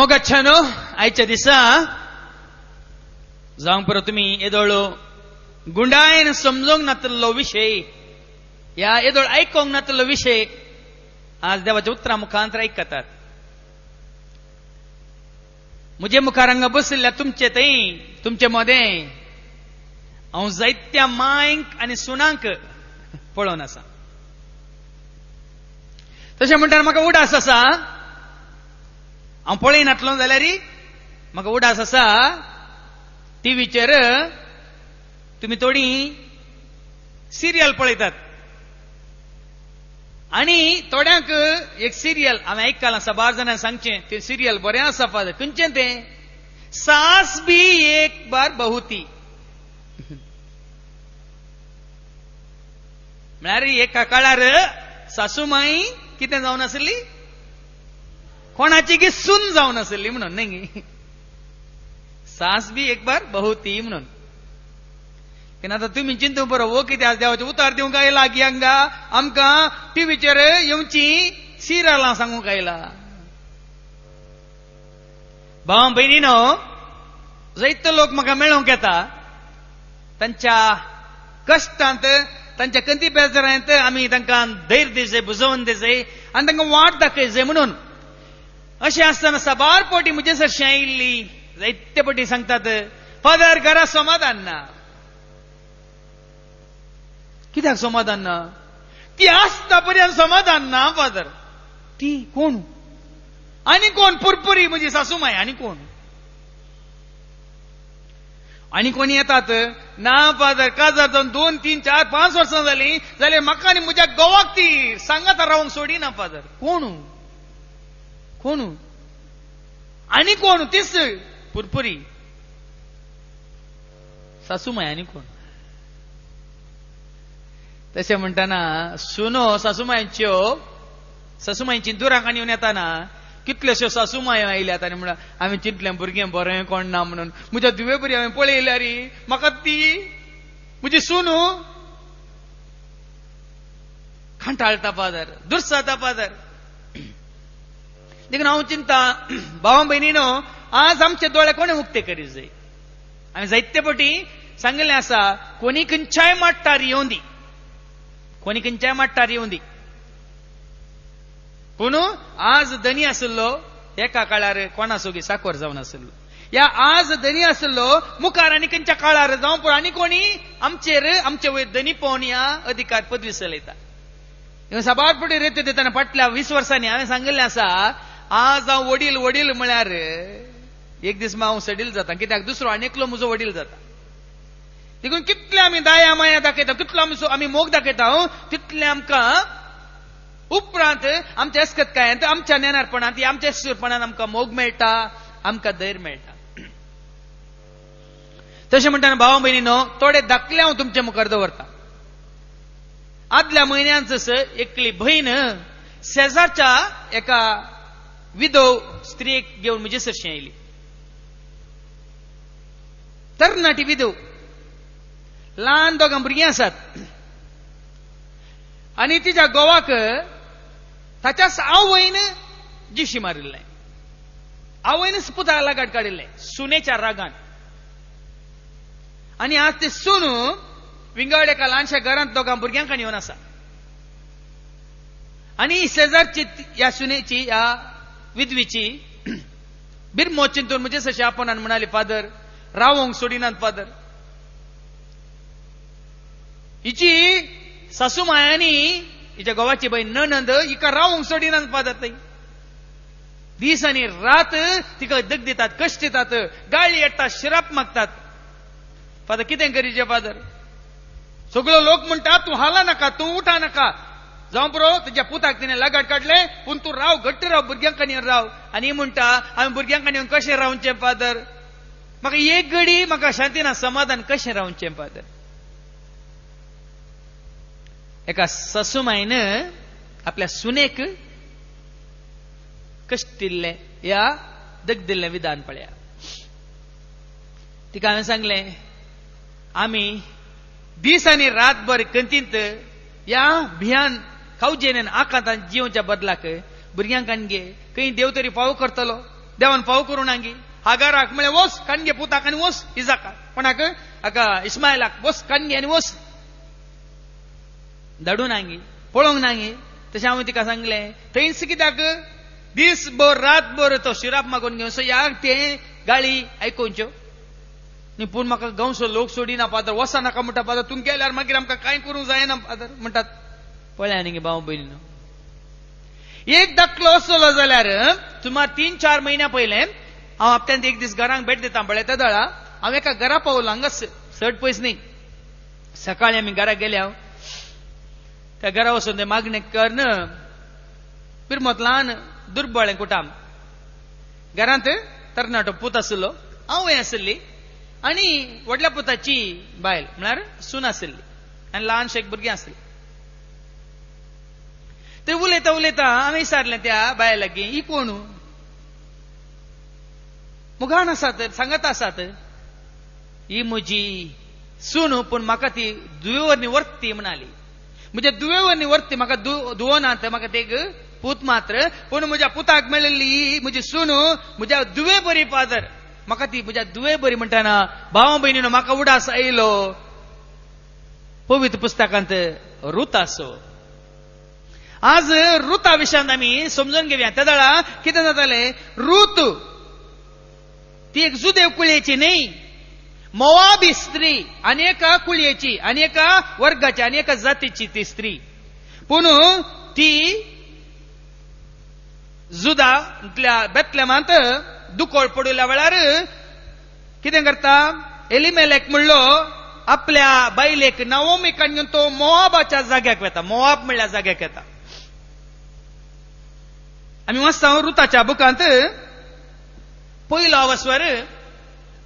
मोगाच्छानो आयच्या दिसा जावंक पुरो तुमी येदोळो गुंडायन समजोंक नातलो विषय ह्या येदोळ आयकोंक नातलो विषय आज देवाच्या उतरा मुखांतर आयकतात. म्हजे मुखार हांगा बशिल्ल्या तुमचे थंय तुमचे मदें हांव जायत्या मांयक आनी सुनांक पळोवन आसा. तशें म्हणटा म्हाका उडास आसा, हांव पळयनातलो जाल्यार म्हाका उडास आसा टीव्हीचेर तुमी थोडी सिरियल पळयतात आनी थोड्यांक एक सिरियल हांवें आयकलां साबार जाणां सांगचें तें सिरियल बरें आसा फादर. खंयचें तें? सास भी एक बार बहुती. म्हळ्यार एका काळार सासूमाई कितें जावन आसली? कोणाची गी सून जावन आसली म्हणून न्ही. सास भी एक बार बहुती म्हणून. पण आता तुम्ही चिंतू बरो वो कितें देवाचे उतार दिवंक आयला की हांगा आमकां टीव्हीचेर येवची सिरियलां सांगूंक आयला. भाव भयणीनो, जायते लोक म्हाका मेळोवंक येता तांच्या कश्टांत तांच्या कंती बेजारांत आमी तांकां धैर्य दिवचें, बुजोवन दिवचें आनी तांकां वाट दाखयचें म्हणून. अशें आसतना साबार फावटी म्हजे सरशी आयिल्ली जायते फावटी सांगतात फादर घरा समाधान ना. कित्याक समाधान ना? ती आसता पर्यंत समाधान ना फादर. ती कोण? आनी कोण? पुरपुरी म्हजी सासूमाय. आनी कोण? आनी कोणी येतात ना फादर काजार जावन 2, 3, 4, 5 वर्सां जालीं जाल्यार म्हाका आनी म्हज्या घोवाक ती सांगाता रावंक सोडिना फादर. कोण? कोण? आनी कोण? तीच पुरपुरी सासूमाय. आनी कोण? तशें म्हणटाना सुनो सासूमायची दुरांकान येवन येताना कितल्योश्यो सासूमायो आयल्यात आनी म्हणून आमी चिंतलें भुरगें बरें कोण ना म्हणून. म्हज्या दुवे बरी हांवें पळयल्या रे, म्हाका ती म्हजी सुनू खांटाळटा फादर, दुर्साता फादर. देखून हांव चिंता भावा भयणीनो, आज आमचे दोळे कोणें उक्ते करीत जाय. हांवें जायते फावटी सांगिल्लें आसा कोणी खंयच्याय माट्टार येवं दी, कोणी खंयच्याय माट्टार येवं दी. पूण आज धनी आसलो एका काळार कोणासोगी साकोर जावन आसलो. या आज धनी आसलो मुखार आनी खंयच्या काळार जावं पूण आनी कोणी आमचे वयर धनी पोवन ह्या अधिकार पदवी चलयता. साबार फावटी रेती दिताना फाटल्या 20 वर्सांनी हांवें सांगिल्लें आसा आज हांव वडील म्हळ्यार एक दीस हांव सडील जाता. कित्याक दुसरो आनी एकलो म्हजो वडील जाता. देखून कितले आमी दया माया दाखयता, कितलो आमी मोग दाखयता तितले आमकां उपरांत आमच्या अस्कतकायांत आमच्या नेनारपणांत आमच्या सुरपणांत आमकां मोग मेळटा, आमकां धैर्य मेळटा. तशें म्हणटाना भावा भयणीनो, थोडे दाखले हांव तुमचे मुखार दवरता. आदल्या म्हयन्यांत एकली भयण शेजारच्या एका विधव स्त्रीक घेवन म्हजे सरशी आयली. तरणाटी विधव, ल्हान 2 भुरगीं आसात आनी तिच्या घोवाक ताच्या आवयन जिशी मारिल्लें. आवयनच पुताक लागाट काडिल्लें सुनेच्या रागान. आनी आज ते सून विंगड एका ल्हानशा घरांत 2 भुरग्यांक येवन आसा. आनी शेजारची ह्या सुनेची ह्या विधवीची बिरमो चिंतून म्हजे सशी आपणान म्हणाली फादर रावोंक सोडिनात फादर. हिची सासूमाय आनी हिच्या घोवाची बाई नणंद हिका रावंक सोडिनात फादर. थंय दीस आनी रात तिका दग दितात, कश्ट दितात, गाळी येतात, श्राप मागतात. फादर कितें करीचें फादर? सगळो लोक म्हणटा तूं हाला नाका, तूं उठा नाका. जावं पुरो तुज्या पुताक तिणें लागाट काडलें पूण तूं राव, घट्ट राव, भुरग्यांक येवन राव. आनी म्हणटा हांवें भुरग्यांक येवन कशें रावचें फादर? म्हाका एक घडी म्हाका शांतीना समाधान कशें रावचें फादर? एका सासूमायन आपल्या सुनेक कश्ट दिल्लें या दग दिल्लें विधान पळया. तिका हांवें सांगलें आमी दीस आनी रातभर कंतींत या भियान खावजेन आकांतान जिवच्या बदलाक भुरग्यांक आनी घे खंय देव तरी फावो करतलो. देवान फाव करून आंगी हागाराक म्हळ्यार वस काणगे पुताक आनी वस इजाका कोणाक हाका इस्मायलाक वस काणगे आनी वस धाडून आंगी पळोवंक नांगी तशें हांवें तिका सांगलें थंयच कित्याक दीसभर रातभर तो शिराप मागून घेवन सो याक ते गाळी आयकोवच्यो न्ही पूण म्हाका गांवचो लोक सोडिना पादर वसा नाका म्हणटा पादर तूं गेल्यार मागीर आमकां कांय करूंक जायना पादर म्हणटात पळया न्ही भाव भयणीनो एक दाखलो असलो जाल्यार सुमार 3-4 म्हयन्या पयलें हांव हप्त्यांत एक दीस घरांक भेट दिता पळय त्या दळा हांव एका घरा पावलो हांगाच चड पयस न्ही सकाळीं आमी घरा गेले हांव त्या घरा वचून ते मागणे कर्ण पिरमोत ल्हान दुर्बळें कुटाम घरांत तरणाटो पूत आसलो हांवूय आसली आनी व्हडल्या पुताची बायल म्हळ्यार सून आसली आनी ल्हानशें एक भुरगें आसलें ते उलयता उलयता हांवें विचारलें त्या बायला लागीं ही कोण मुगाण आसात सांगत आसात ही म्हजी सून पूण म्हाका ती दुयेवरनी व्हरती म्हणाली म्हणजे दुयेवरनी व्हरती म्हाका दुवनात म्हाका ते पूत मात्र पूण म्हज्या पुताक मेळिल्ली म्हजी सून म्हज्या दुवे बरी पादर म्हाका ती म्हज्या दुवे बरी म्हणटाना भाव भयणीनो म्हाका उडास आयलो पवित्र पुस्तकांत रूत आसो आज रुता विशयान आमी समजून घेवया त्या दळा कितें जातालें रूत ती एक जुदेव कुळयेची न्ही मोवाबी स्त्री अनेका कुळयेची अनेका वर्गाची अनेका जातीची ती स्त्री पूण ती जुदांतल्या बेतलेमांत दुकोळ पडल्या वेळार कितें करता एलिमेलेक म्हणलो आपल्या बायलेक नवोमीक घेवन तो मोवाबाच्या जाग्याक वता मोवाब म्हणल्या जाग्याक येता आमी वाचता रुताच्या बुकांत पयलो अवस्वर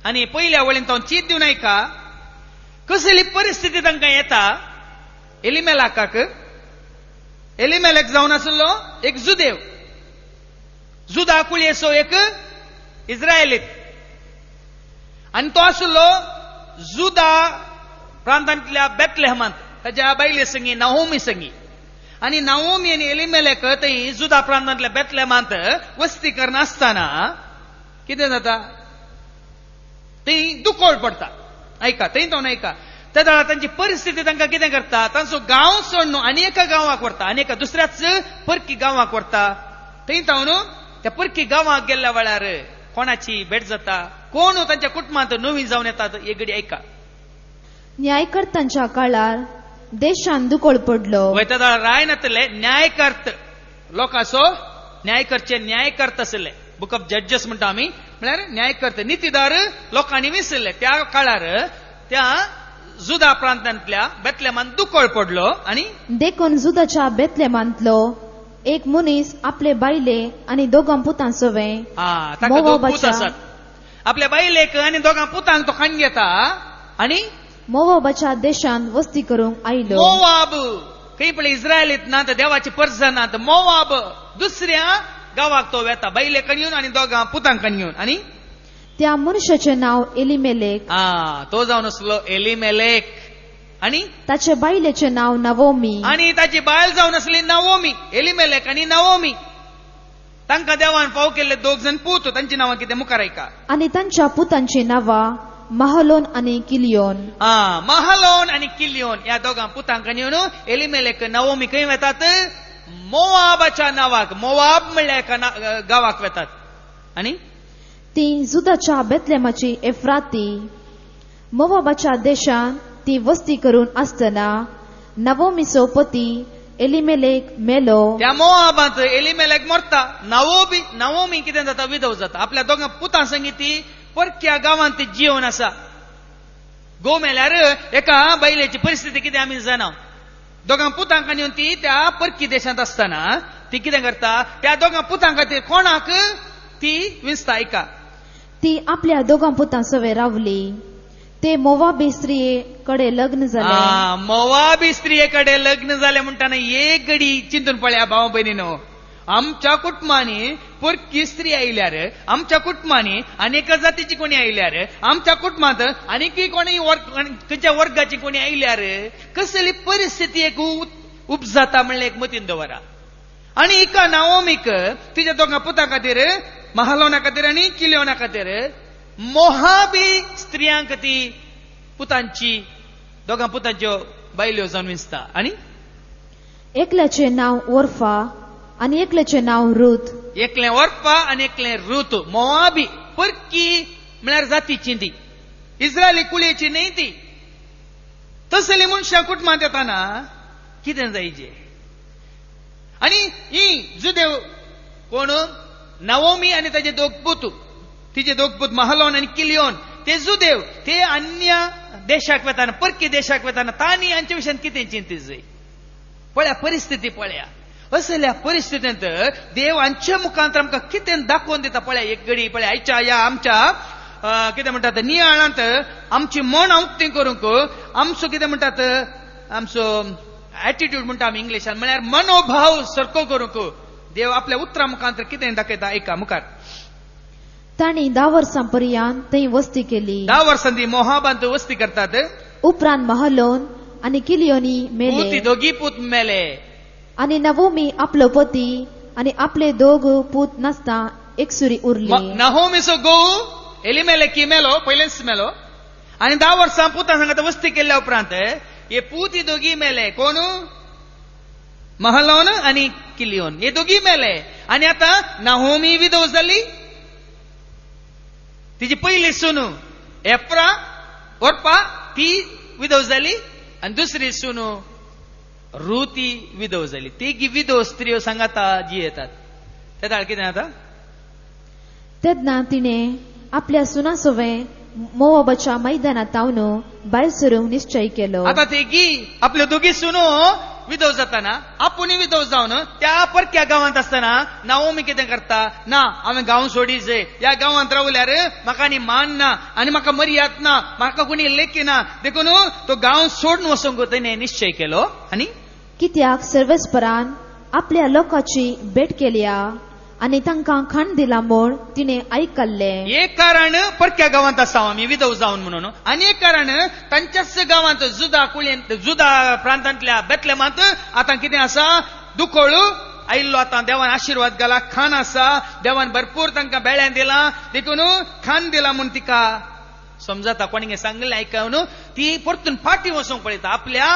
आनी पयल्या वळीन तो चीत दिवन आयका कसली परिस्थिती तांकां येता एलिमेलाकाक एलिमेलेक जावन आसलो एक जुदेव जुदा कुळयेचो एक इस्रायलीत आनी तो आसलो जुदा प्रांतांतल्या बेतलेहमांत ताच्या बायले संगी नाहोमी संगी आनी नाहोमी आनी एलिमेलेक थंय जुदा प्रांतांतल्या बेतलेहमांत वस्ती करना आसतना कितें जाता थंय दुकोळ पडटा ऐका थंय तो ऐका त्या वेळा तांची परिस्थिती तांकां कितें करता तांचो गांव सोड न्हू आनी एका गांवाक व्हरता आनी एका दुसऱ्याच परकी गांवाक व्हरता थंय तावन त्या परकी गांवाक गेल्ल्या वेळार कोणाची भेट जाता कोण तांच्या कुटुंबांत नवीन जावन येतात एक घडी ऐका न्यायकर्त्यांच्या काळार देशान दुकोळ पडलो वय त्या वेळार राय नातले न्यायकर्त लोकांचो न्यायकरचे न्यायकर्त आसले बुक ऑफ जजेस म्हणटा आमी म्हळ्यार न्यायकर्ते नीतीदार लोकांनी विसरले त्या काळार त्या जुदा प्रांतांतल्या बेतलेमांत दुकोळ पडलो आनी देखून जुदाच्या बेतलेमांतलो एक मनीस आपले बायले आनी दोगां पुतां सोवें पूत आसात आपल्या बायलेक आनी दोगां पुतांक तो खाण घेता आनी मोवाबाच्या देशांत वस्ती करूंक आयलो मोवाब खंय पळय इस्रायलीत ना तर देवाची परजा ना तर मोवाब दुसऱ्या गांवाक तो वेता बायलेक घेवन आनी दोगां पुतांक घेवन आनी त्या मनशाचें नांव एलिमेलेक तो जावन आसलो एलिमेलेक आनी ताचे बायलेचें नांव नवोमी आनी ताची बायल जावन आसली नवोमी एलिमेलेक आनी नवोमी तांकां देवान फाव केल्ले दोग जण पूत तांची नांवां कितें मुखार ऐका आनी तांच्या पुतांची नांवां महलोन आनी किलियोन महलोन आनी किलियोन ह्या दोगां पुतांक घेवन एलिमेलेक नवोमी खंय वेतात मोवाबाच्या नावाक मोवाब म्हणल्या एका गांवाक वेतात आनी ती जुदाच्या बेतलेमाची एफ्राती मोवाबाच्या देशांत ती वस्ती करून आसतना नवोमीचो पती एलिमेलेक मेलो त्या मोवाबांत एलिमेलेक मरता नवोमी कितें जाता विधव जाता आपल्या दोगां पुतां संगी ती परक्या गांवांत ती जीवन आसा गो मेल्यार एका बायलेची परिस्थिती कितें आमी जाणा दोगां पुतांक घेवन ती त्या परकी देशांत आसतना ती कितें करता त्या दोगां पुतां खातीर कोणाक ती विंचता ऐका ती आपल्या दोगां पुतां सवे रावली ते मोवाबी स्त्रिये कडे लग्न जाले मोवाबी स्त्रिये कडे लग्न जाले म्हणटाना एक घडी चिंतून पळया भाव भयणीनो आमच्या कुटुंबांनी परकी स्त्री आयल्यार आमच्या कुटुंबांनी अनेक जातीची कोणी आयल्यार आमच्या कुटुंबांत आनीकय कोणी खंयच्या वर्गाची कोणी आयल्यार कसली परिस्थिती एक उपजाता म्हणलें एक मतीन दवरा आनी एका नवोमीक तिच्या दोगां पुतां खातीर महालोना खातीर आनी किलियोना खातीर मोहाबी स्त्रियांक ती पुतांची दोगां पुतांच्यो बायल्यो जावन विंचता. आनी एकल्याचे नाव ओर्फा आणि एकल्याचे नाव रूथ. एकलें ओर्फा आनी एकलें रूथ. मोवाबी परकी म्हळ्यार जातीची ती, इस्रायली कुळयेची न्ही ती. तसली मनशां कुटुंबांत येताना कितें जायचे. आनी ही जुदेव कोण नवोमी आनी ताचे दोग पूत, तिचे दोग पूत महालोन आनी किलियोन, ते जुदेव ते अन्य देशाक वताना परकी देशाक वताना तांणी हांचे विशयान कितें चिंतीत जाय. पळया परिस्थिती पळया. असल्या परिस्थितींत देव हांच्या मुखांतर आमकां कितें दाखोवन दिता पळया. एक घडी पळया आयच्या ह्या आमच्या कितें म्हणटात नियाळांत आमची मन उक्ती करूंक आमचो कितें म्हणटात आमचो एटिट्यूड म्हणटा आमी इंग्लिशान, म्हळ्यार मनोभाव सरको करूंक देव आपल्या उतरां मुखांतर कितें दाखयता. ऐका मुखार. तांणी 10 वर्सां पर्यंत थंय वस्ती केली. 10 वर्सां ती मोहाबांत वस्ती करतात. उपरांत महालोन आनी किलियोनी मेले. ती दोगी पूत मेले. आनी नवोमी आपलो पती आनी आपले दोग पूत नासता एक सुरी उरली. नहोमीचो घोव एलिमेलेकी मेलो, पयलेच मेलो. आनी 10 वर्सां पुतां सांगता वस्ती केल्ल्या उपरांत हे पूत दोगी मेले. कोण? महलोन आनी किलियोन हे दोगी मेले. आनी आता नहोमी विधव जाली. तिची पयली सुनू एफ्रा ओर्पा ती विधव जाली आनी दुसरी सुनू रुती विधव जाली. तिगी विधव स्त्रियो सांगाता जी येतात. तेदाळ कितें जाता. तेन्ना तिणें आपल्या सुना सोवे मोवाबाच्या मैदानात तावन भायर सरूंक निश्चय केलो. आता तिगी आपल्यो दोगी सुनो विधव जाताना आपुणूय विधव जावन त्या परक्या गांवांत आसतना नवोमी कितें करता. ना हांवें गांव सोडी जाय. ह्या गांवांत रावल्यार म्हाका आनी मान ना आनी म्हाका मर्याद ना, म्हाका कोणी लेखी ना. देखून तो गांव सोडून वचूंक ताणें निश्चय केलो. आनी कित्याक सर्वेस्परान आपल्या लोकांची भेट केल्या आनी तांकां खाण दिला म्हूण तिणें आयकल्लें. एक कारण परक्या गांवांत आसा आमी विधव जावन म्हणून, आनी एक कारण तांच्याच गांवांत जुदा कुळयेंत जुदा प्रांतांतल्या बेतलेमांत आतां कितें आसा दुखोळ आयिल्लो. आतां देवान आशिर्वाद घाला, खाण आसा, देवान भरपूर तांकां बेळें दिलां. देखून खाण दिला म्हूण तिका समजता. कोणी सांगलें आयकून ती परतून फाटीं वचूंक पळयता. आपल्या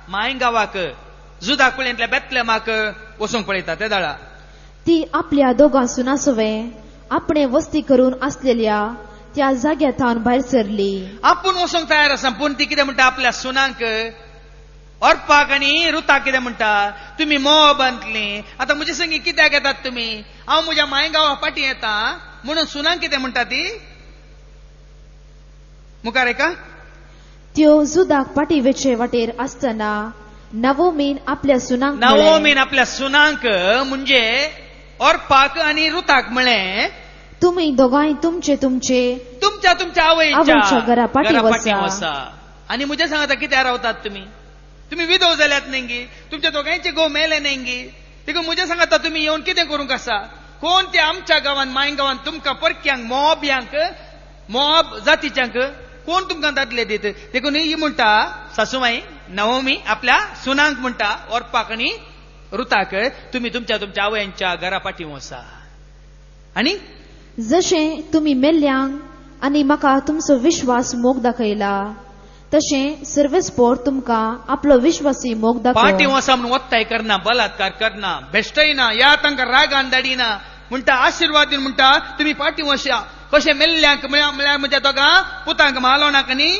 माय गांवाक जुदा कुळयेंतल्या बेतलेमाक वचूंक पळयता. ते दाळा ती आपल्या दोगां सुना सोवे आपणे वस्ती करून आसलेल्या त्या जाग्यातावन भायर सरली. आपूण वचूंक तयार आसा पूण ती कितें म्हणटा आपल्या सुनांक ओर्पाक आनी रुताक कितें म्हणटा. तुमी मोवाबांतली आतां म्हजे संगी कित्याक येतात तुमी. हांव म्हज्या माय गांवा फाटीं येता म्हणून सुनांक कितें म्हणटा ती. मुखार एका. त्यो जुदाक पाटीवेचे वाटेर आसतना नवोमीन आपल्या सुनांक म्हणजे ओर्पाक आनी रुताक म्हळें तुम्ही दोगांय तुमच्या आवयच्या घरा पाटी वसा. आनी म्हज्या सांगाता कित्याक रावतात तुमी विधव जाल्यात न्ही, तुमच्या दोगांयचे घोव मेले न्ही. देखून म्हज्या सांगाता तुमी येवन कितें करूंक आसा. कोण ते आमच्या गांवांत माय गांवांत तुमकां परक्यांक मोवाब जातीच्यांक कोण तुमकां दादले दीत. देखून ही म्हणटा सासूमाई नवोमी आपल्या सुनांक म्हणटा ओर्पाक आनी रुताक तुमी तुमच्या आवयांच्या घरा पाठी वसा. आनी जशें तुमी मेल्ल्यांक आनी म्हाका तुमचो विश्वास मोग दाखयला तशें सर्वेस्पोर तुमकां आपलो विश्वासी मोग दाखय. पाठी वसा म्हणून वत्ताय करना, बलात्कार करना, बेश्टयना, या तांकां रागान धाडिना. म्हणटा आशिर्वाद दिवन म्हणटा तुमी पाठी वसा. कशें मेल्ल्यांक म्हळ्यार म्हज्या दोगां पुतांक महालोनाक आनी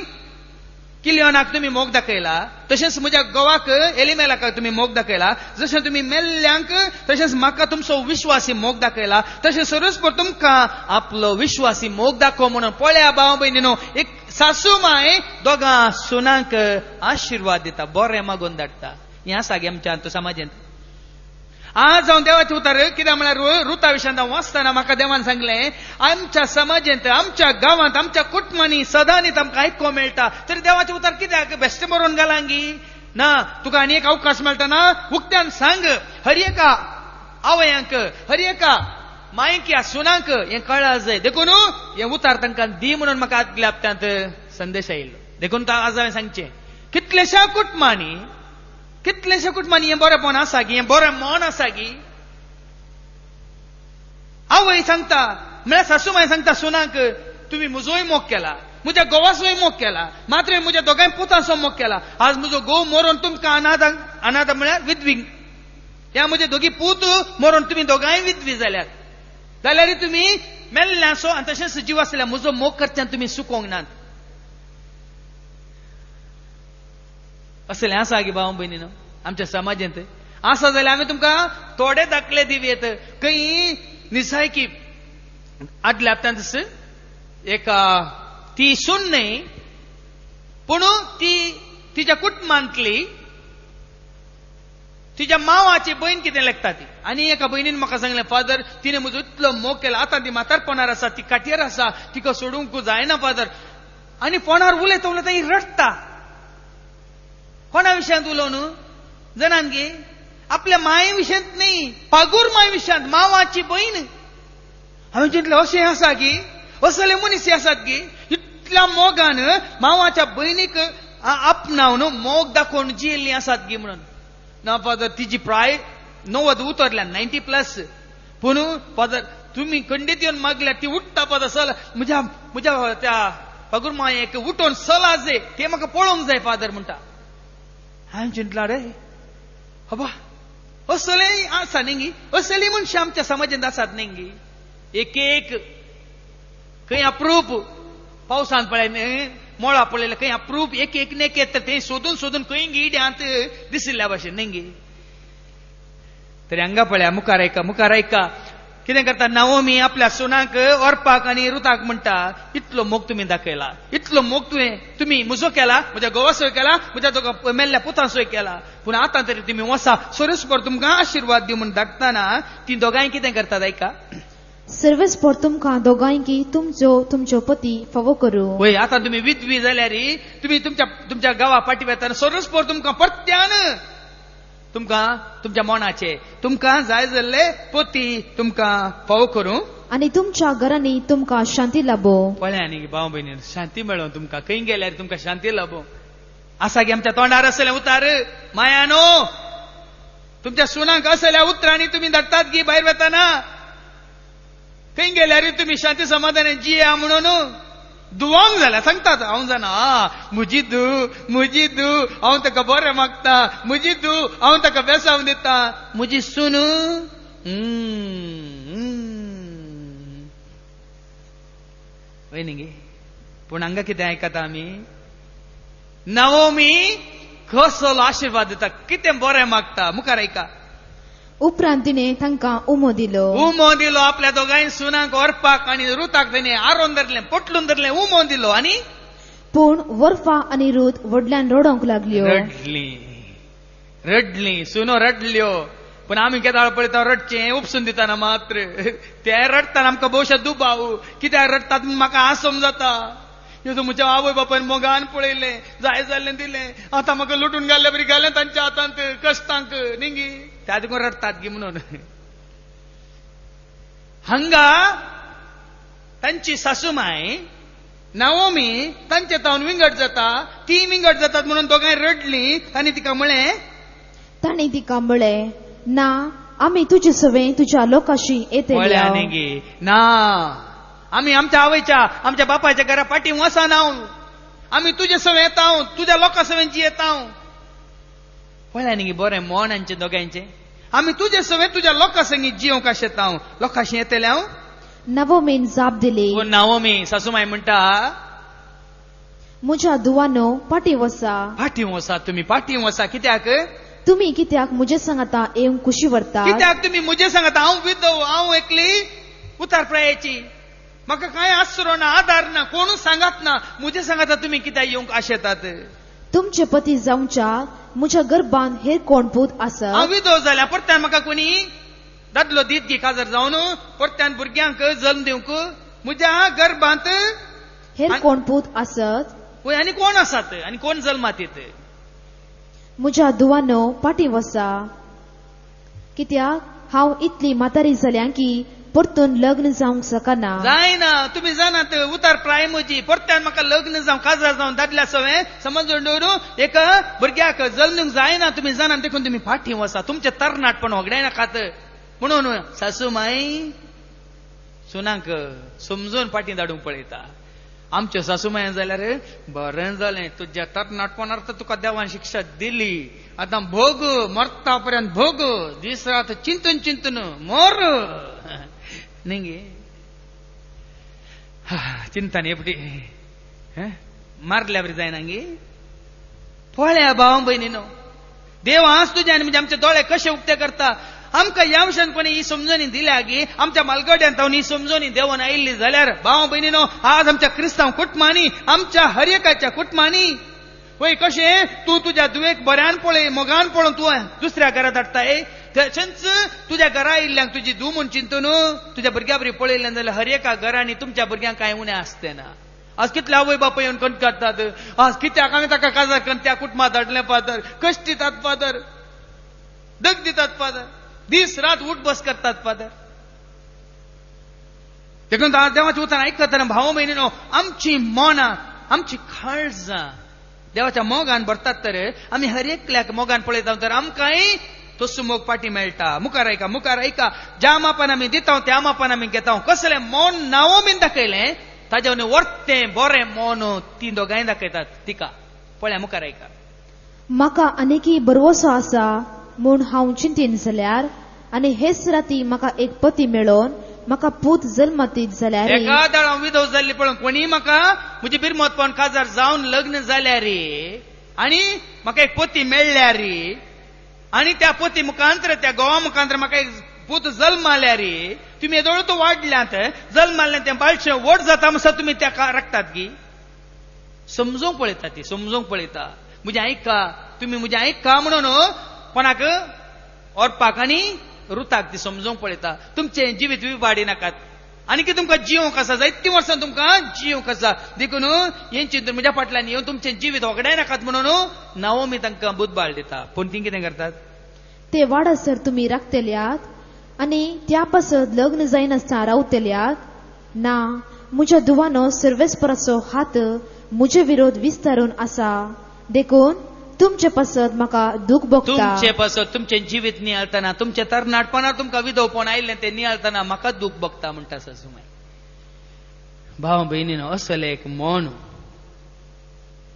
किलियोनाक तुमी मोग दाखयला तशेंच म्हज्या घोवाक एलिमेलाक तुमी मोग दाखयला. जशें तुमी मेल्ल्यांक तशेंच म्हाका तुमचो विश्वासी मोग दाखयला. तशें सर्वस्पर तुमकां आपलो विश्वासी मोग दाखोव म्हणून. पळया भाव भयणीनो, एक सासू माय दोगां सुनांक आशिर्वाद दिता, बरें मागून धाडटा. हें आसा गे आमच्या समाजांत. आज हांव देवाचे उतार कित्याक म्हळ्यार रुता विशयान हांव वाचतना म्हाका देवान सांगलें आमच्या समाजांत आमच्या गांवांत आमच्या कुटुंबांनी सदांच आमकां आयकूंक मेळटा. तरी देवाचे उतार कित्याक बेश्टे बरोवन घालांगी ना. तुका आनी एक अवकाश मेळटा ना. उक्त्यान सांग हर एका आवयांक हर एका मायक या सुनांक हें कळ्ळा जाय. देखून हें उतार तांकां दी म्हणून म्हाका आदल्या हप्त्यांत संदेश आयिल्लो. देखून आज हांवें सांगचें कितलेशा कुटुंबांनी हें बरेंपण आसा गी, हें बरें मन आसा गी. आवय सांगता म्हळ्यार सासूमाय सांगता सुनाक तुम्ही म्हजोय मोग केला, म्हज्या घोवाचोय मोग केला, मात्र म्हज्या दोगांय पुतांचो मोग केला. आज म्हजो घोव मरोन तुमकां अनाथ म्हळ्यार विधवी, ह्या म्हजे दोगी पूत मरोन तुम्ही दोगांय विधवी जाल्यात, जाल्यार तुम्ही मेल्ल्याचो आनी तशेंच जीव आसल्या म्हजो मोग करच्यान तुम्ही सुकोवंक नात. असलें आसा गे भाव भयणीनो आमच्या समाजांत. आसा जाल्यार आमी तुमकां थोडे दाखले दिवयेत. खंय निसायकी आदल्या हप्त्यांत एक ती सून न्ही पूण ती तिच्या कुटुंबांतली तिच्या मावाची बहीण कितें लागता ती. आनी एका भयणीन म्हाका सांगलें फादर तिणें म्हजो इतलो मोग केला, आतां ती म्हातारपणार आसा, ती काटयेर आसा, तिका सोडूंक जायना फादर. आनी फोनार उलयता उलयता ही रडटा. कोणा विशयांत उलोवन जाणान गे आपल्या माये विशयांत न्ही, पागूर माये विशयांत, मावाची बहीण. हांवें चिंतलें अशें आसा गी, असले मनीस आसात गी इतल्या मोगान मावाच्या बहिणीक आपणावन मोग दाखोवन जियेल्ली आसात गी म्हणून. ना फादर तिची प्राय 90 उतरल्या 90+. पूण फादर तुम्ही खंडीत येवन मागल्यार ती उठता फादर सल म्हज्या त्या पागूर मायेक उठोवन सला जे ते म्हाका पळोवंक जाय फादर म्हणटा. हांवें चिंतला रे हबा असलें आसा न्ही, असली मनशां आमच्या समाजांत आसात न्ही. एक एक खंय अप्रूप पावसान पळय मोळा पळयले खंय अप्रूप एक एक नेकेत ते सोदून सोदून खंय गिड्यांत दिसल्या भाशेन न्ही. तरी हांगा पळया मुखार ऐका कितें करता नाओमी आपल्या सुनाक ओरपाक आनी रुताक म्हणटा इतलो मोग तुमी दाखयला, इतलो मोग तुम्ही म्हजो केला, म्हज्या घोवाचोय केला, म्हज्या दोगा मेल्ल्या पुतांचोय केला, पूण आतां तरी तुमी वसा सोरेस्पर तुमकां आशिर्वाद दिव म्हूण धाडटाना ती दोगांय कितें करतात ऐका. सर्वेस्पर तुमकां दोगांयकी तुमचो पती फावो करूं. वय आतां तुमी विधवी जाल्यार तुमी तुमच्या गांवा पाटी वेताना सर्वेस्पर तुमकां परत्यान तुमकां तुमच्या मोनाचे तुमकां जाय जाल्ले पती तुमकां फावो करूं आनी तुमच्या घरांनी तुमकां शांती लाभो. पळया न्ही भाव भयणी शांती मेळो तुमकां खंय गेल्यार तुमकां शांती लाभो. आसा गे आमच्या तोंडार असले उतार मायानो तुमच्या सुनांक असल्या उतरांनी तुमी धाडटात गी भायर वेताना. खंय गेल्यार तुमी शांती समाधानान जिया म्हणून दुवांक जाल्यार सांगतात. हांव जाणा म्हजी धू हांव ताका बरें मागता, म्हजी धू हांव ताका बेसांव दिता, म्हजी सून वय न्ही गे. पूण हांगा कितें आयकता आमी नाओमी कसलो आशिर्वाद दिता, कितें बरें मागता. मुखार ऐका. उपरांत तिणें तांकां उमो दिलो आपल्या दोगांय सुनांक ओरपाक आनी रुताक तेणें आरोन धरलें, पटलून धरलें, उमो दिलो. आनी पूण वरफा आनी रूत व्हडल्यान रडोंक लागल्यो. रडली सुनो रडल्यो. पूण आमी केदाळ पळयता रडचें उपसून दितना मात्र ते रडटाना आमकां भोवशा दुबाव कित्याक रडटात म्हाका आसोम जाता. ह्यो म्हज्या आवय बापायन मोगान पळयलें, जाय जाल्लें दिलें, आतां म्हाका लुटून घाल्ल्या बरी घालें तांच्या हातांत कश्टांक न्ही. त्या देखून रडटात गी म्हणून. हांगा तांची सासूमाय नाओमी तांचे तावन विंगड जाता, ती विंगड जातात म्हणून दोगांय रडली आनी तिका म्हळें तांणी तिका म्हळें ना आमी तुजे सवें तुज्या लोकाशी येतल्या ना आमी आमच्या आवयच्या आमच्या बापायच्या घरा पाटी वसाना. आमी तुजे सवें येता, तुज्या लोकां सवें जियेता. पळया न्ही बरें मोन आमचें दोगांयचें. आमी तुजे सवें तुज्या लोकां संगी जियोंक येता, लोकांशी येतले. हांव नाओमीन जाप दिली. नाओमी सासूमाय म्हणटा म्हज्या दुवानो पाटी वसा तुमी पाटी वसा. कित्याक तुमी कित्याक म्हजे सांगाता येवंक कुशी व्हरता. कित्याक तुमी म्हजे सांगाता हांव विधव, हांव एकली उतार प्रायाची, म्हाका कांय आसरो ना, आदार ना, कोणूच सांगात ना. म्हजे सांगाता तुमी कित्याक येवंक आशेतात. तुमचे पती जावच्या म्हज्या गर्भान हेर कोण पूत आसत. हांव विधव जाल्यार परत्यान म्हाका कोणी दादलो दीत गी काजर जावन परत्यान भुरग्यांक जल्म दिवंक म्हज्या गर्भांत हेर कोण पूत आसत. पळय आनी कोण आसात आनी कोण जल्मात येत. म्हज्या दुवानो पाटी वसा कित्याक हांव इतली म्हातारी जाल्यां की परतून लग्न जावंक शकना. जायना. तुमी जाणात उतार प्राय म्हजी परत्यान म्हाका लग्न जावं काजार जावं दादल्या सवें समजून दवरून एक भुरग्याक जल्म दिवंक जायना. तुमी जाणात देखून तुमी फाटीं वसा, तुमचें तरणाटपण वगडाय नाकात. म्हणून सासूमाई सुनांक समजून फाटी धाडूंक पळयता. आमच्यो सासूमाय जाल्यार बरें जालें, तुज्या तरणाटपणार्थ तुका देवान शिक्षा दिली, आतां भोग, मरता पर्यंत भोग, दीस रात चिंतून चिंतून मोर न्ही चिंतन एपटी मारल्या बरी जायना गे. पळया भाव भयणीनो, देव आज तुझ्या म्हणजे आमचे दोळे कशे उक्ते करता. आमकां ह्या विशयान कोणी ही समजणी दिल्या गी, आमच्या मालगड्यांत ही समजणी देवन आयिल्ली जाल्यार भाव भयणीनो, आज आमच्या क्रिस्तांव कुटुंबांनी, आमच्या हर एकाच्या कुटुंबांनी वय कशें तूं तुज्या दुवेक बऱ्यान पळय, मोगान पळोवन तूं दुसऱ्या घरांत धाडटाय, तशेंच तुज्या घरा आयिल्ल्यांक तुजी धूव म्हूण चिंतून तुज्या भुरग्या बरी पळयल्यान जाल्यार हर एका घरांनी तुमच्या भुरग्यांक कांय उणें आसतें ना. आज कितले आवय बापूय येवन कणक काडटात, आज कित्याक आमी ताका काजार करून त्या कुटुंबात धाडलें फादर, कश्ट दितात फादर, दग दितात फादर, दीस रात उठ बस करतात फादर. देखून देवाचें उतर आयकतना भाव भयणीनो, आमची मोना, आमची काळजां देवाच्या मोगान भरतात तर आमी हर एकल्याक मोगान पळयता तर आमकांय तसो मोग पाटी मेळटा. मुखार ऐका, मुखार ऐका. ज्या मापान आमी दिता त्या मापान आमी घेता. कसलें मोन नावोमीन दाखयलें, ताजेवन वर्तें बरें मोन ती दोगांय दाखयतात तिका. पळया मुखार ऐका. म्हाका आनीकय बरवसो आसा म्हूण हांव चिंतीन जाल्यार, आनी हेच राती म्हाका एक पती मेळोन म्हाका पूत जल्मतीत जाल्यार, एका दाळां विधव जाल्ली पळोवन कोणी म्हाका म्हजी बिरमत पावन काजार जावन लग्न जाल्या रे, आनी म्हाका एक पती मेळ्ळ्या रे, आनी त्या पती मुखांतर त्या गोवा मुखांतर म्हाका एक पूत जल्माल्या रे, तुमी येदोळ तो वाडल्यांत जल्माल्ल्यान तें बाळशें व्हड जाता म्हणसर तुमी त्या राखतात की. समजूंक पळयता ती, समजूंक पळयता. म्हजें आयका, तुमी म्हजें आयका म्हणून कोणाक ओरपाक आनी रुताक ती समजूंक पळयता. तुमचें जिवीत विबाडी नाकात, आनी कितें तुमकां जिवंक आसा, जायतीं वर्सां तुमकां जिवंक आसा. देखून हें चिंतून म्हज्या फाटल्यान येवन तुमचें जिवीत वगडाय नाकात म्हणून नावोमी तांकां बुधबाळ दिता. पूण ती कितें करतात, ते वाडसर तुमी राखतल्यात आनी त्या पासत लग्न जायनासतना रावतल्यात ना. म्हज्या दुवानो सर्वेस्पराचो हात म्हजे विरोध विस्तारून आसा, देखून तुमचे पासत म्हाका दूख भोगता. तुमचे पासत तुमचें जिवीत नियाळतना, तुमच्या तरणाटपणांत तुमकां विधवपण आयिल्लें तें नियाळतना म्हाका दूख भोगता म्हणटा सासूमाय. भाव भयणीनो, असलें एक मोन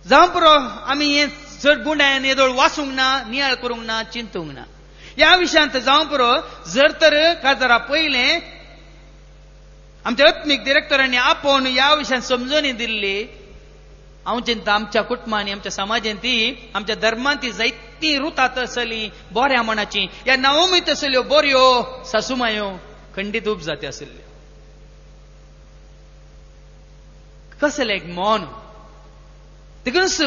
जावं पुरो आमी हें चड गुंडायन येदोळ वाचूंक ना, नियाळ करूंक ना, चिंतूंक ना. ह्या विशयांत जावं पुरो जर तर काजारा पयलें आमच्या अत्मीक डिरेक्टरांनी आपोवन ह्या विशयान समजोनी दिल्ली, हांव चिंता आमच्या कुटुंबांनी, आमच्या समाजान ती, आमच्या धर्मान ती जायतीं रुतात आसलीं बऱ्या मनाची. ह्या नावोमीत आसल्यो बऱ्यो सासूमायो खंडीत उब जात्यो आसल्यो. कसलें एक मौन. देखूनच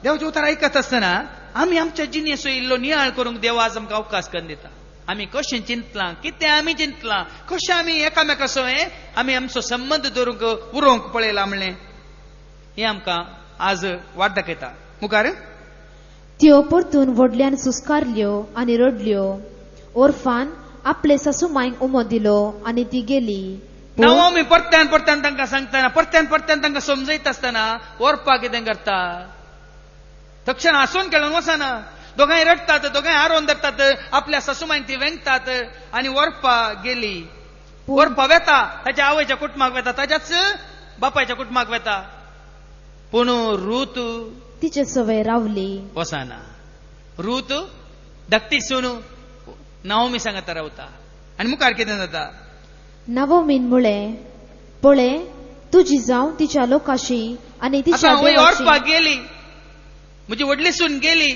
देवाचें उतर आयकत आसतना आमी आमच्या जिणेचो इल्लो नियाळ करूंक देव आज आमकां अवकाश करून दिता. आमी कशें चिंतलां, कितें आमी चिंतलां, कशें आमी एकामेकाचो आमी आमचो संबंद दवरूंक उरोवंक पळयलां म्हणलें हें आमकां आज वाट दाखयता. मुखार त्यो परतून व्हडल्यान सुस्कारल्यो आनी रडल्यो. ओरफान आपले सासूमायक उमो दिलो आनी ती गेली. नावोमी परत्यान परत्यान तांकां सांगतना, परत्यान परत्यान तांकां समजयत आसतना ओरपा कितें करता, तक्षण हांसून खेळून वचना. दोगांय रडतात, दोगांय हारोवन धरतात, आपल्या सासूमायक ती वेंगतात आनी ओरपा गेली. ओरपा वेता, ताच्या आवयच्या कुटुंबाक वेता, ताच्याच बापायच्या कुटुंबाक वेता. पूण रूत तिचे सवय रावली वचना. रूत धाकटी सून नावोमी सांगता रावता. आनी मुखार कितें जाता, नावोमीन म्हळें, पळय तुजी जावं तिच्या लोकाशी आनी तिच्या ओरपाक गेली, म्हजी व्हडली सून गेली,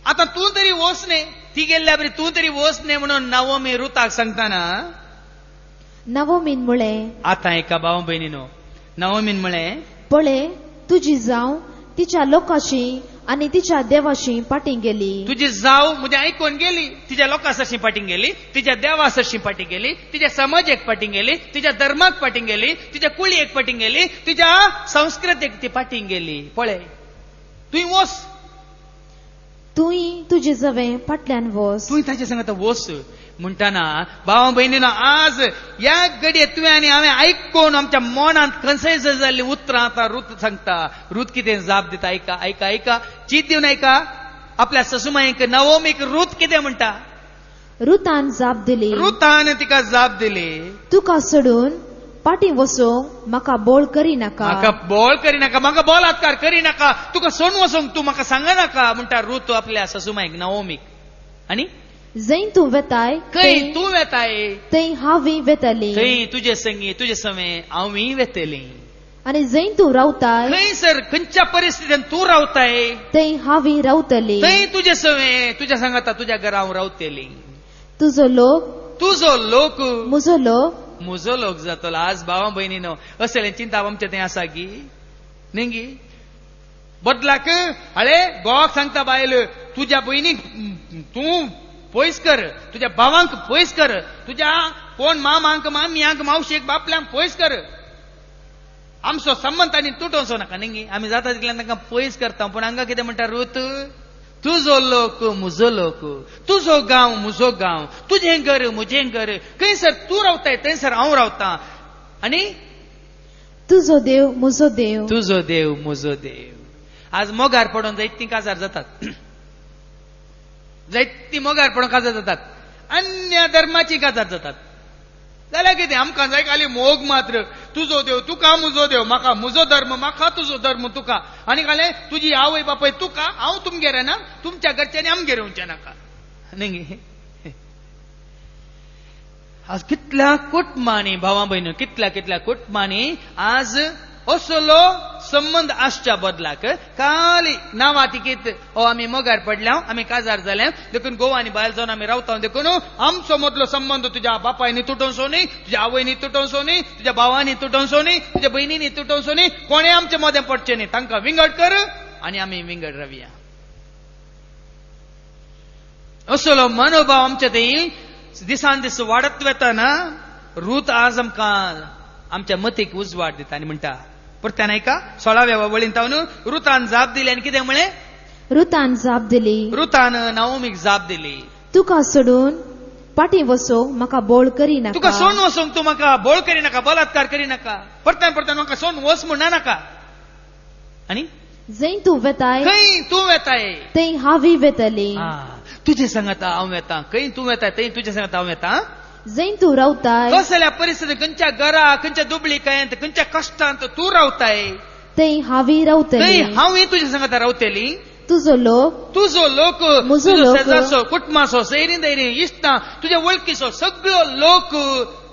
आतां तूं तरी वच न्ही, ती गेल्ल्या बरी तूं तरी वच न्ही म्हणून नावोमी रुताक सांगताना नावोमीन म्हळें, आतां एका भाव भयणीनो, नावोमीन म्हळें, पळय तुजी जावं तिच्या लोकाशी आनी तिच्या देवाशी पाटी गेली. तुजी जाव म्हणजे आयकून गेली, तिच्या लोकांसरशी पाटी गेली, तिच्या देवासरशी पाटी गेली, तिच्या समाजाक पाटी गेली, तिच्या धर्माक पाटी गेली, तिच्या कुळयेक पाटी गेली, तिच्या संस्कृतीक ती पाटी गेली. पळय तुय वच, तुय तुजे जवें फाटल्यान वच, तुय ताचे सांगता वच म्हणटाना भावा भयणीनो, आज ह्या घडये तुवें आनी हांवें आयकून आमच्या मनांत खंयसय जाल्ली उतरां आतां रूत सांगता. रूत कितें जाप दिता आयका, आयका, आयका, चीत दिवन आयका. आपल्या ससूमायेक नावोमीक रूत कितें म्हणटा. रुतान जाप दिली. रुतान तिका जाप दिली, तुका सोडून पाटी वसोंक म्हाका बोळ करी नाका. म्हाका बोळ करी नाका, म्हाका बलात्कार करी नाका, तुका सोन वसोंक तू म्हाका सांगा नाका म्हणटा रूत आपल्या सासूमायक नाओमीक. आनी जंय तूं वेताय खंय तूं वेताय थंय हांवूय वेतली. थंय तुजे संगी तुजे समें हांवूय वेतली. आनी जंय तूं रावताय खंय सर खंयच्या परिस्थितीन तूं रावताय थंय हांवूय रावतली. थंय तुजे समें तुज्या सांगाता तुज्या घरा हांव रावतली. तुजो लोक तुजो लोक म्हजो लोक म्हजो लोक जातलो. आज भावा भयणीनो असले चिंता आमच्या थंय आसा गी न्ही. बदलाक हळे घोवाक सांगता बायल तुज्या भयणीक तूं पयस कर, तुज्या भावांक पयस कर, तुज्या कोण मामांक मामियांक मावशेक बापल्यांक पयस कर. आमचो संबंध आनी तुटोवचो नाका न्ही. आमी जाता तितल्यान तांकां पयस करता. पूण हांगा कितें म्हणटा रूत, तुजो लोक म्हजो लोक, तुजो गांव म्हजो गांव, तुजें घर म्हजें घर, खंयसर तूं रावताय थंयसर हांव रावतां. आनी तुजो देव म्हजो देव. तुजो देव म्हजो देव. आज मोगार पडोवन जायतीं काजार जातात, जायतीं मोगार पडोवन काजार जातात, अन्य धर्माची काजार जातात. जाल्यार कितें आमकां जाय खाली मोग मात्र. तुजो देव तुका म्हजो देव, म्हाका म्हजो धर्म म्हाका, तुजो धर्म तुका. आनी जालें तुजी आवय बापय तुका, हांव तुमगेर ना, तुमच्या घरच्यांनी आमगेर येवचें नाका न्ही. आज कितल्या कुटुंबांनी भावा भयणो कितल्या कुटुंबांनी आज असलो संबंध आसच्या बदलाक खाली नांवां तिकीत आमी मोगार पडल्या, आमी काजार जाले, देखून घोव आनी बायल जावन आमी रावता, देखून आमचो मदलो संबंध तुज्या बापायनी तुटोवचो न्ही, तुज्या आवयनी तुटोवचो न्ही, तुज्या भावानी तुटोवचो न्ही, तुज्या भयणीनी तुटोवचो न्ही, कोणें आमचे मदें पडचें न्ही. तांकां विंगड कर आनी आमी विंगड रावया. असलो मनोभाव आमच्या थंय दिसान दीस वाडत वेताना रूत आज आमकां आमच्या मतीक उजवाड दिता आनी म्हणटा. परत्यान ऐका 16व्या वळीन तावन रुतान जाप दिली. आनी कितें म्हळें, रुतान जाप दिली, रुतान नाओमीक जाप दिली, तुका सोडून पाटी वसोंक म्हाका बोळ करी नाका. तुका सोन वसोंक तूं म्हाका बोळ करी नाका, बलात्कार करी नाका. परत्यान म्हाका सोन वस म्हणना नाका. आनी जंय तूं वेताय खंय तूं वेताय थंय हांवूय वेतली. तुजे सांगाता हांव वेतां, खंय तूं वेताय थंय तुजे सांगाता हांव वेतां. जंय तूं रावताय कसल्या परिस्थितीत खंयच्या घरा खंयच्या दुबळीकायेंत खंयच्या कश्टांत तूं रावताय थंय हांवूय थंय रावतली. हांवूय तुजे सांगाता रावतली. तुजो लोक तुजो लोक म्हजो तुजो लोक शेजारचो कुटुंबाचो सैरी दैरी इश्टां तुज्या वळखीचो सगळो लोक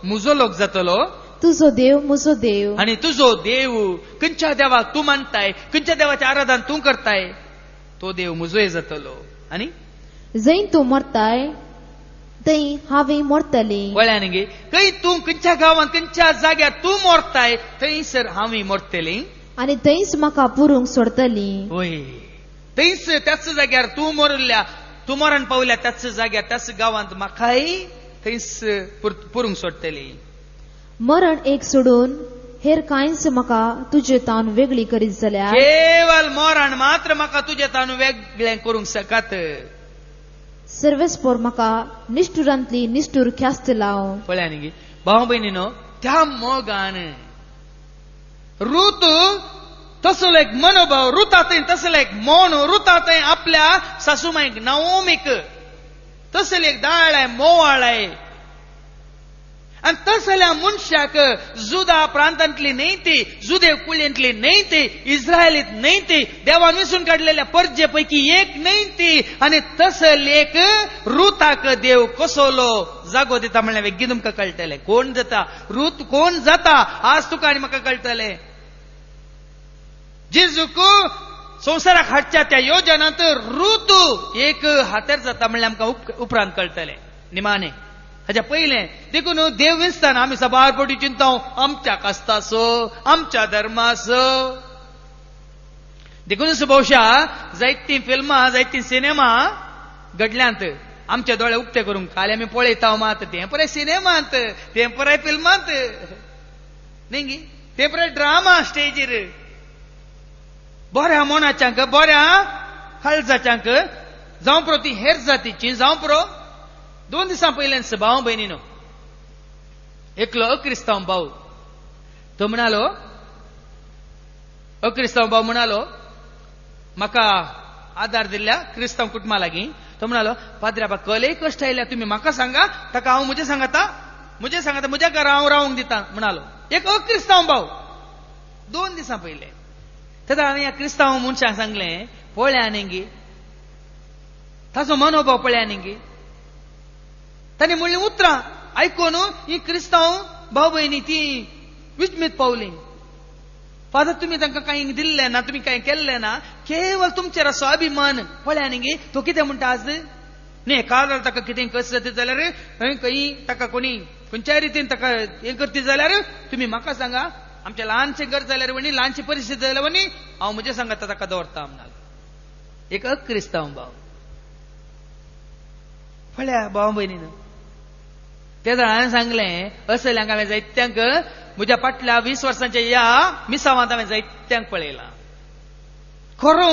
म्हजो लोक जातलो. तुजो देव म्हजो देव. आनी तुजो देव खंयच्या देवाक तूं मानताय, खंयच्या देवाचें आराधन तूं करताय, तो देव म्हजोय जातलो. आनी जंय तूं मरताय थंय हांवूय मरतली. वळ्यान गे खंय तूं खंयच्या गांवांत खंयच्या जाग्यार तूं मरताय थंयसर हांवूय मरतली. आनी थंयच म्हाका पुरूंक सोडतली. वय थंयच त्याच जाग्यार तूं मरल्या, तूं मरण पावल्या त्याच जाग्यार त्याच गांवांत म्हाकाय थंयच पुरूंक सोडतली. मरण एक सोडून हेर कांयच म्हाका तुजे तावन वेगळी करीत जाल्यार केवळ मरण मात्र म्हाका तुजे तावन वेगळें करूंक शकत. सर्वेस्पोर म्हाका निष्ठुरांतली निष्ठूर ख्यास्त लाव. पळयानी गे भाव भयणीनो त्या मोगान रूत तसलो एक मनोभाव रुतांतय तसलो एक मौन रुतांतय आपल्या सासूमायक नाओमीक तसले एक दाळाय मोवाळाय. आनी तसल्या मनशाक जुदा प्रांतांतली न्हय ती, जुदेव कुळयेंतली न्हय ती, इस्रायलीत न्हय ती, देवान विसरून काडलेल्या परजे पैकी एक न्हय ती. आनी तसलेक रुताक देव कसलो जागो दिता म्हणल्यार वेगळी तुमकां कळटलें कोण जाता रूत कोण जाता. आज तुका आनी म्हाका कळटलें. जेजूक संवसाराक हाडच्या त्या योजनांत रूत एक हातेर जाता म्हणल्यार आमकां उपरांत कळटलें. निमाणें हाच्या पयलें देखून देव विस्ताना आमी सबारपटी चिंताव आमच्या कास्ताचो आमच्या धर्माचो. देखून भोवशा जायतीं फिल्मां जायतीं सिनेमा घडल्यांत आमचे दोळे उक्ते करूंक खाली आमी पळयता मात तें पळय सिनेमांत तें पळय फिल्मांत न्ही गी तें पळय ड्रामा स्टेजीर बऱ्या मोनाच्यांक बऱ्या काळजाच्यांक जावं पुरो ती हेर जातीची जावं पुरो 2 दिसां पयल्यान भाव भयणीनो एकलो अक्रिस्तांव भाव तो म्हणालो अक्रिस्तांव भाव म्हणालो म्हाका आदार दिल्ल्या क्रिस्तांव कुटुंबा लागीं तो म्हणालो पाद्र्या बा कलय कश्ट आयल्या तुम्ही म्हाका सांगा ताका हांव मुझे सांगता म्हज्या घरा हांव रावंक दिता म्हणालो. एक अक्रिस्तांव भाव 2 दिसां पयले तेन्ना हांवें ह्या क्रिस्तांव मनशाक सांगलें पळया न्ही ताचो मनोभाव पळया न्ही. ताणें म्हणलें उतरां आयकून ही क्रिस्तांव भाव भयणी ती विस्मीत पावली. फादर तुम्ही तांकां कांय दिल्लें ना तुम्ही कांय केल्लें ना केवळ तुमचेर असो अभिमान पळया न्ही. तो कितें म्हणटा आज न्ही काल ताका कितें कसत जाल्यार खंय ताका खंयच्याय रितीन ताका हें करती जाल्यार तुम्ही म्हाका सांगा आमचें ल्हानशें घर जाल्यार म्हणी ल्हानशी परिस्थिती जाल्यार म्हणी हांव म्हजे सांगता ताका दवरता म्हणालो. एक अक्रिस्तांव भाव पळया भाव भयणीन तेन्ना हांवें सांगलें असल्यांक हांवें जायत्यांक म्हज्या फाटल्या 20 वर्सांच्या ह्या मिसावांत हांवें जायत्यांक पळयलां. खरो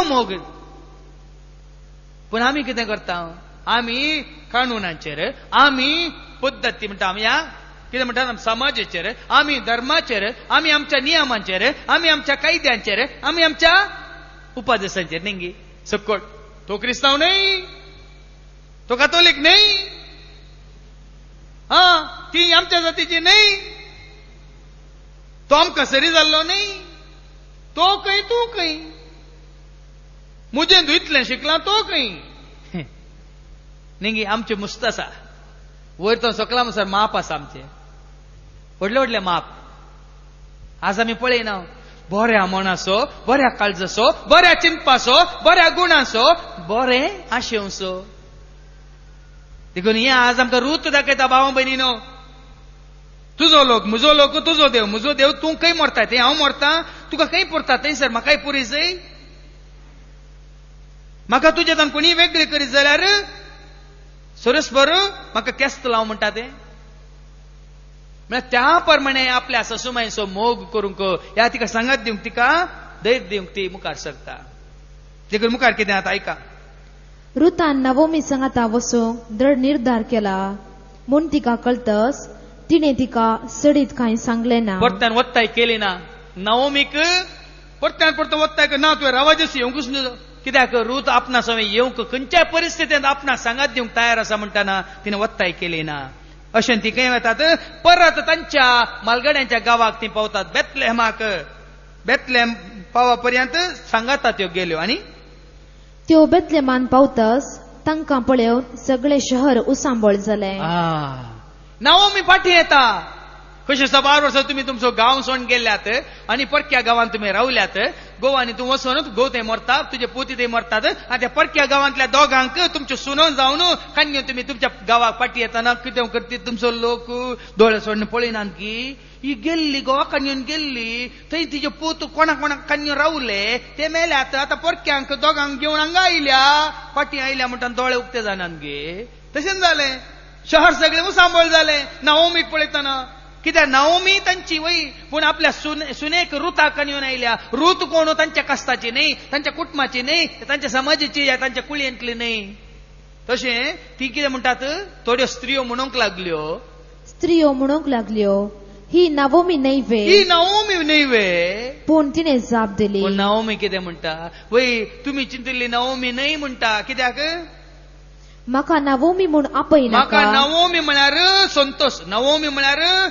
मोग पूण आमी कितें करता आमी कानुनाचेर आमी पद्दती म्हणटा आमी कितें म्हणटा समाजाचेर आमी धर्माचेर आमी आमच्या नियमांचेर आमी आमच्या कायद्यांचेर आमी आमच्या उपादेशांचेर न्ही सकट. तो क्रिस्तांव न्हय तो कातोलीक न्हय ती आमच्या जातीची न्हय तो आमकां सरी जाल्लो न्हय तो खंय तूं खंय मुजें धुयतलें शिकला तो खंय न्ही. आमचे मुस्त आसा वयर तो सकला म्हणसर माप आसा आमचे व्हडले माप. आज आमी पळयना बऱ्या मनासो बऱ्या काळजासो बऱ्या चिंतपासो बऱ्या गुणांसो बरें आशेवसो देखून हें आज आमकां रूत दाखयता भावां भयणीनो. तुजो लोक म्हजो लोक तुजो देव तूं खंय मरता तें हांव मरता तुका खंय पुरता थंयसर म्हाकाय पुरी जाय. म्हाका तुजेतान कोणी वेगळी करीत जाल्यार सरस्पर म्हाका केस्त लाव म्हणटा ते म्हळ्यार त्या प्रमाणे आपल्या ससूमायेचो मोग करूंक ह्या तिका सांगत दिवंक तिका धैर्य दिवंक ती मुखार सरता. देखून मुखार कितें आतां आयका. रुतान नवोमी सांगाता वचूंक दृढ निर्धार केला म्हूण तिका कळटस तिणें तिका सडीत कांय सांगलें ना. परत्यान वत्ताय केली ना नवोमीक परत्यान वत्ताय ना तुवें रावाजस येवंकूच न्हू कित्याक रूत आपणा सवय येवंक खंयच्याय परिस्थितींत आपणाक सांगात दिवंक तयार आसा म्हणटाना तिणें वत्ताय केली ना. अशें ती खंय वतात परत तांच्या मालगड्यांच्या गांवाक ती पावतात बेतलेहम पावा पर्यंत सांगातात त्यो गेल्यो आनी त्यो बेतलेमान पावतस तांकां पळयोवन सगळे शहर उसांबळ जालें. नवोमी फाटी येता कशें 12 वर्सां तुमी तुमचो गांव सोडून गेल्यात आनी परक्या गांवांत तुमी रावल्यात गोवांनी तूं वचून घोव थंय मरता तुजे पोती थंय मरतात आनी त्या परक्या गांवांतल्या दोगांक तुमच्यो सुनो जावन कान्यो तुमी तुमच्या गांवाक फाटी येताना कितें करता तुमचो लोक दोळे सोडून पळयनात की ही गेल्ली गोवा कान्योन गेल्ली थंय तिजे पोत कोणाक कान्यो रावले ते मेल्यात आतां परक्यांक दोगांक घेवन हांगा आयल्या फाटी आयल्या म्हणटा दोळे उक्ते जानात गे. तशेंच जालें शहर सगळें उसांबळ जालें नवोमीक पळयतना. कित्याक नवोमी तांची वय पूण आपल्या सुनेक रुताक येवन आयल्या. रूत कोण तांच्या कास्ताची न्हय तांच्या कुटुंबाची न्हय तांच्या समाजाची तांच्या कुळयेंतली न्हय. तशें ती कितें म्हणटात थोड्यो स्त्रियो म्हणूंक लागल्यो ही नवोमी न्हय पूण तिणें जाप दिली. नवोमी कितें म्हणटा वय तुमी चिंतिल्ली नवोमी न्हय म्हणटा कित्याक म्हाका नवोमी म्हूण आपयनाका. म्हाका नवोमी म्हळ्यार संतोष. नवोमी म्हळ्यार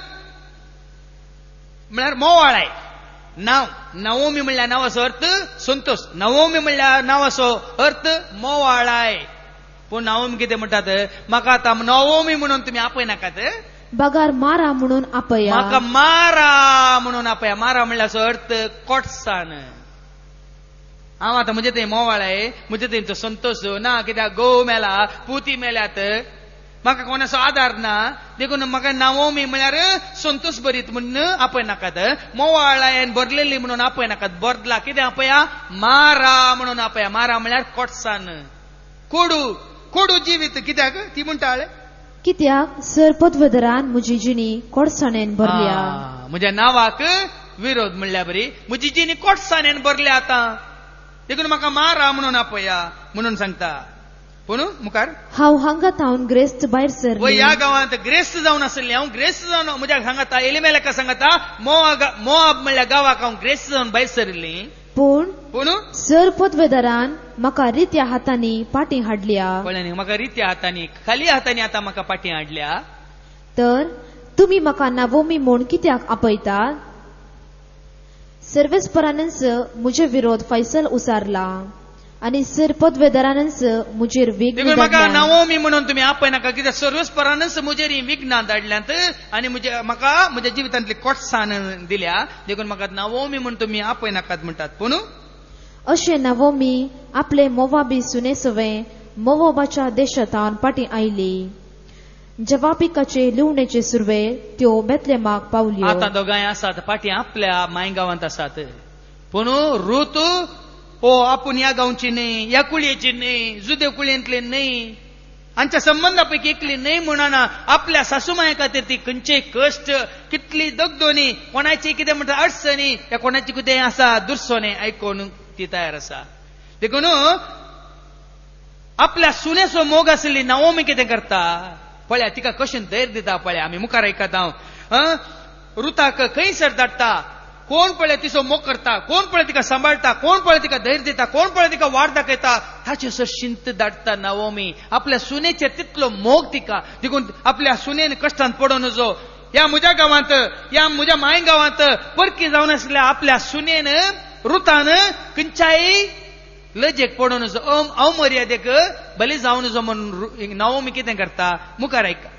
मोवाळाय नांव. नवोमी म्हणल्यार नांवाचो अर्थ संतोष. नवोमी म्हणल्यार नांवाचो अर्थ मोवाळाय. पूण नवोमी कितें म्हणटात म्हाका आतां नवोमी म्हणून तुमी आपयनाकात बगार मारा म्हणून आपया. म्हाका मारा म्हणून आपया. मारा म्हणल्याचो अर्थ कोटसाण. हांव आतां म्हजे थंय मोवाळाय म्हजे थंयचो संतोष ना कित्याक घोव मेला पुती मेल्यात म्हाका कोणाचो आधार ना देखून म्हाका नवोमी म्हळ्यार संतोष भरीत म्हणून आपयनाकात. मोवाळायन भरलेली म्हणून आपयनाकात. बरला कितें आपया मारा म्हणून आपया. मारा म्हळ्यार कोटसाण कोडू जिवीत. कित्याक ती म्हणटा कित्याक सरपदवदरान म्हजी जिणी कोडसाणेन भरल्या. म्हज्या नांवाक विरोध म्हणल्या बरी म्हजी जिणी कोटसाणेन भरल्या आतां देखून म्हाका मारा म्हणून आपया म्हणून सांगता. पूण मुखार हांव हांगा तावन ग्रेस्त भायर सरली. ह्या गांवांत ग्रेस्त जावन आसली हांव ग्रेस्त जावन म्हज्या सांगता एलिमेलेका सांगता मोआब म्हणल्या गांवाक हांव ग्रेस्त जावन भायर सरली. पूण सर पदवेदारान म्हाका रित्या हातांनी फाटीं हाडल्या. कळ्ळें म्हाका रित्या हातांनी खाली हातांनी आतां म्हाका फाटीं हाडल्या. तर तुमी म्हाका नवोमी म्हूण कित्याक आपयतात? सर्वेस्परानंच मुजे विरोध फैसल उसारला आनी सर पदवेदारानंच मुजेर विघ्न म्हाका नवोमी म्हणून तुमी आपयनाका, कित्याक सर्वेस्परानंच मुजेर ही विघ्नां धाडल्यांत आनी म्हाका म्हज्या जिवितांतली कोटसाण दिल्या, देखून म्हाका नवोमी म्हूण तुमी आपयनाकात म्हणटात. पूण अशें नवोमी आपले मोवाबी सुनेसवे मोवाबाच्या देशांतावन फाटीं आयली. जवापिकाचे लिवणेचे सुरवे त्यो बेतलेमाक पावल्यो. आतां दोगांय आसात फाटीं आपल्या मायगांवांत आसात. पूण रूत आपूण ह्या गांवची न्हय, ह्या कुळयेची न्हय, जुदेव कुळयेंतली न्हय, हांच्या संबंधा पैकी एकली न्हय म्हणून आपल्या सासूमाये खातीर ती खंयचेय कश्ट, कितली दगदोनी, कोणाची कितें म्हणटा अडचणी, या कोणाची कितें आसा दुर्सोने आयकून ती तयार आसा. देखून आपल्या सुनेचो मोग आसली नवोमी कितें करता पळया, तिका कशें धैर्य दिता पळया. आमी मुखार आयकत हांव. रुताक खंयसर धाडटा, कोण पळय तिचो मोग करता, कोण पळय तिका सांबाळटा, कोण पळय तिका धैर्य दिता, कोण पळय तिका वाट दाखयता, ताचेसर शिंत धाडटा नवोमी. आपल्या सुनेचेर तितलो मोग तिका, देखून आपल्या सुनेन कश्टांत पडून नजो. ह्या म्हज्या गांवांत, ह्या म्हज्या माय गांवांत परकी जावन आसल्या आपल्या सुनेन रुतान खंयच्याय लजेक पडून नजो, अमर्यादेक बली जावन नजो म्हणून नवोमी कितें करता मुखार आयका.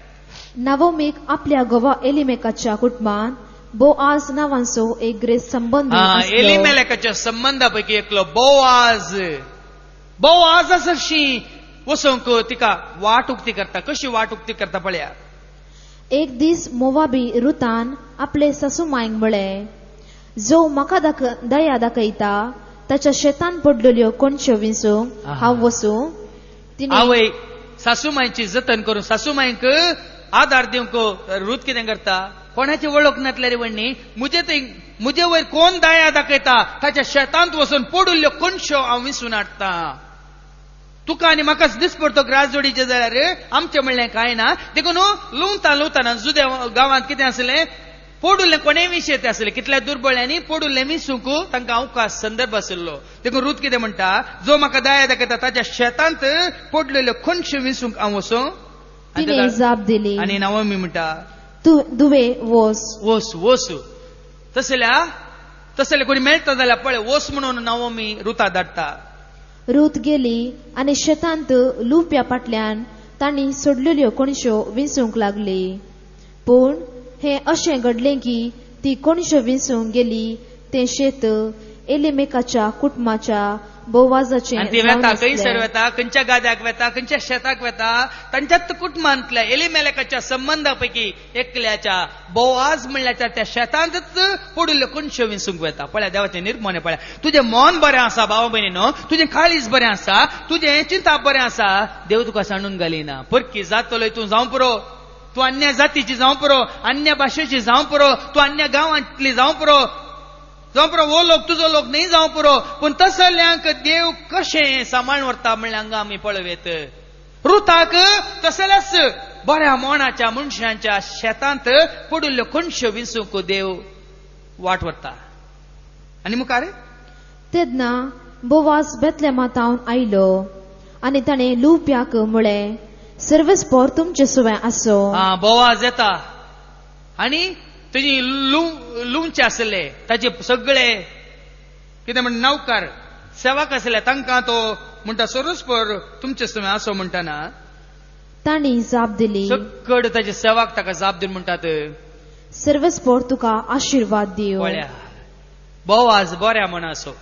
नवोमीक आपल्या घोवा एलिमेकाच्या कुटुंबान बोआज नावांचो एक ग्रेस संबंध आसलो. एलिमेलेकाच्या संबंधा पैकी एकलो बोआज. बोआज आसशी वसोंक तिका वाट उक्ती करता. कशी वाट उक्ती करता पळया. एक दीस मोवाबी रुतान आपले सासू मायंक म्हळें, जो म्हाका दया दाखयता ताच्या शेतान पडलेल्यो कोणच्यो विंसूंक हांव वसूं. आवय सासूमायची जतन करून सासूमायक आधार दिवंक रूत कितें करता, कोणाची वळख नातल्या रे वण्णी, मुजे वयर कोण दया दाखयता ताच्या शेतांत वचून पडुल्ल्यो कोणश्यो हांव विंसून हाडटा. तुका आनी म्हाकाच दीस पडतो राजजोडीचे जाल्यार आमचें म्हणलें कांय ना. देखून लुवताना जुद्या गांवांत कितें आसलें, पडुल्लें कोणेय विशय ते आसले, कितल्या दुर्बळ्यांनी पडुल्लें विंसूंक तांकां अवकाश संदर्भ आशिल्लो. देखून रूत कितें म्हणटा, जो म्हाका दया दाखयता ताच्या शेतांत पडलेल्यो कोणश्यो विंसूंक हांव वचूं. तिणें जाप दिली आनी नवोमी म्हणटा, तूं दुवे वोस वोस वोस. तसले कोणी मेळटा जाल्यार पळय वोस म्हणून नवोमी रुता धाडटा. रूत गेली आनी शेतांत लुवप्या फाटल्यान तांणी सोडलेल्यो कोणश्यो विंसूंक लागली. पूण हें अशें घडलें की ती कोणश्यो विंसूंक गेली तें शेत एलिमेकाच्या कुटुंबाच्या बोवाजाचें वेता. खंयसर वेता, खंयच्या गाद्याक वेता, खंयच्या शेताक वेता, तांच्याच कुटुंबांतल्या एलिमेलेकाच्या संबंधा पैकी एकल्याच्या बोवाज म्हणल्याच्या त्या शेतांतच पडुल्ल्यो कोणश्यो विंसूंक वेता. पळया देवाचें निर्मणे पळया. तुजें मन बरें आसा भावा भयणीनो, तुजें काळीज बरें आसा, तुजें चिंताप बरें आसा, देव तुका सांडून घालिना. परकी जातलोय तूं जावं पुरो, तूं अन्य जातीची जावं पुरो, अन्य भाशेची जावं पुरो, तूं अन्य गांवांतली जावं पुरो, वो लोक तुजो लोक न्ही जावं पुरो, पूण तसल्यांक देव कशें सांबाळून व्हरता म्हणल्यार हांगा आमी पळयत. रुताक तसल्याच बऱ्या मोणाच्या मनशांच्या शेतांत पडुल्ल्यो कोणश्यो विंसूंक देव वाट व्हरता. आनी मुखार तेन्ना बोवाज बेतलेमांतावन आयलो आनी ताणें लुवप्याक म्हळें, सर्वेस्पोर तुमचे सुवें आसो. बोवाज येता आनी तेजी लुंचे आसले, ताचे सगळे कितें म्हण नौकार सेवक आसले, तांकां तो म्हणटा सर्वेस्पोर तुमचे सुवें आसो म्हणटाना तांणी जाप दिली. सकड ताचे सेवक ताका जाप दिवन म्हणटात, सर्वेस्पोर तुका आशिर्वाद दिवं. पळया बोवाज बऱ्या म्हण आसो,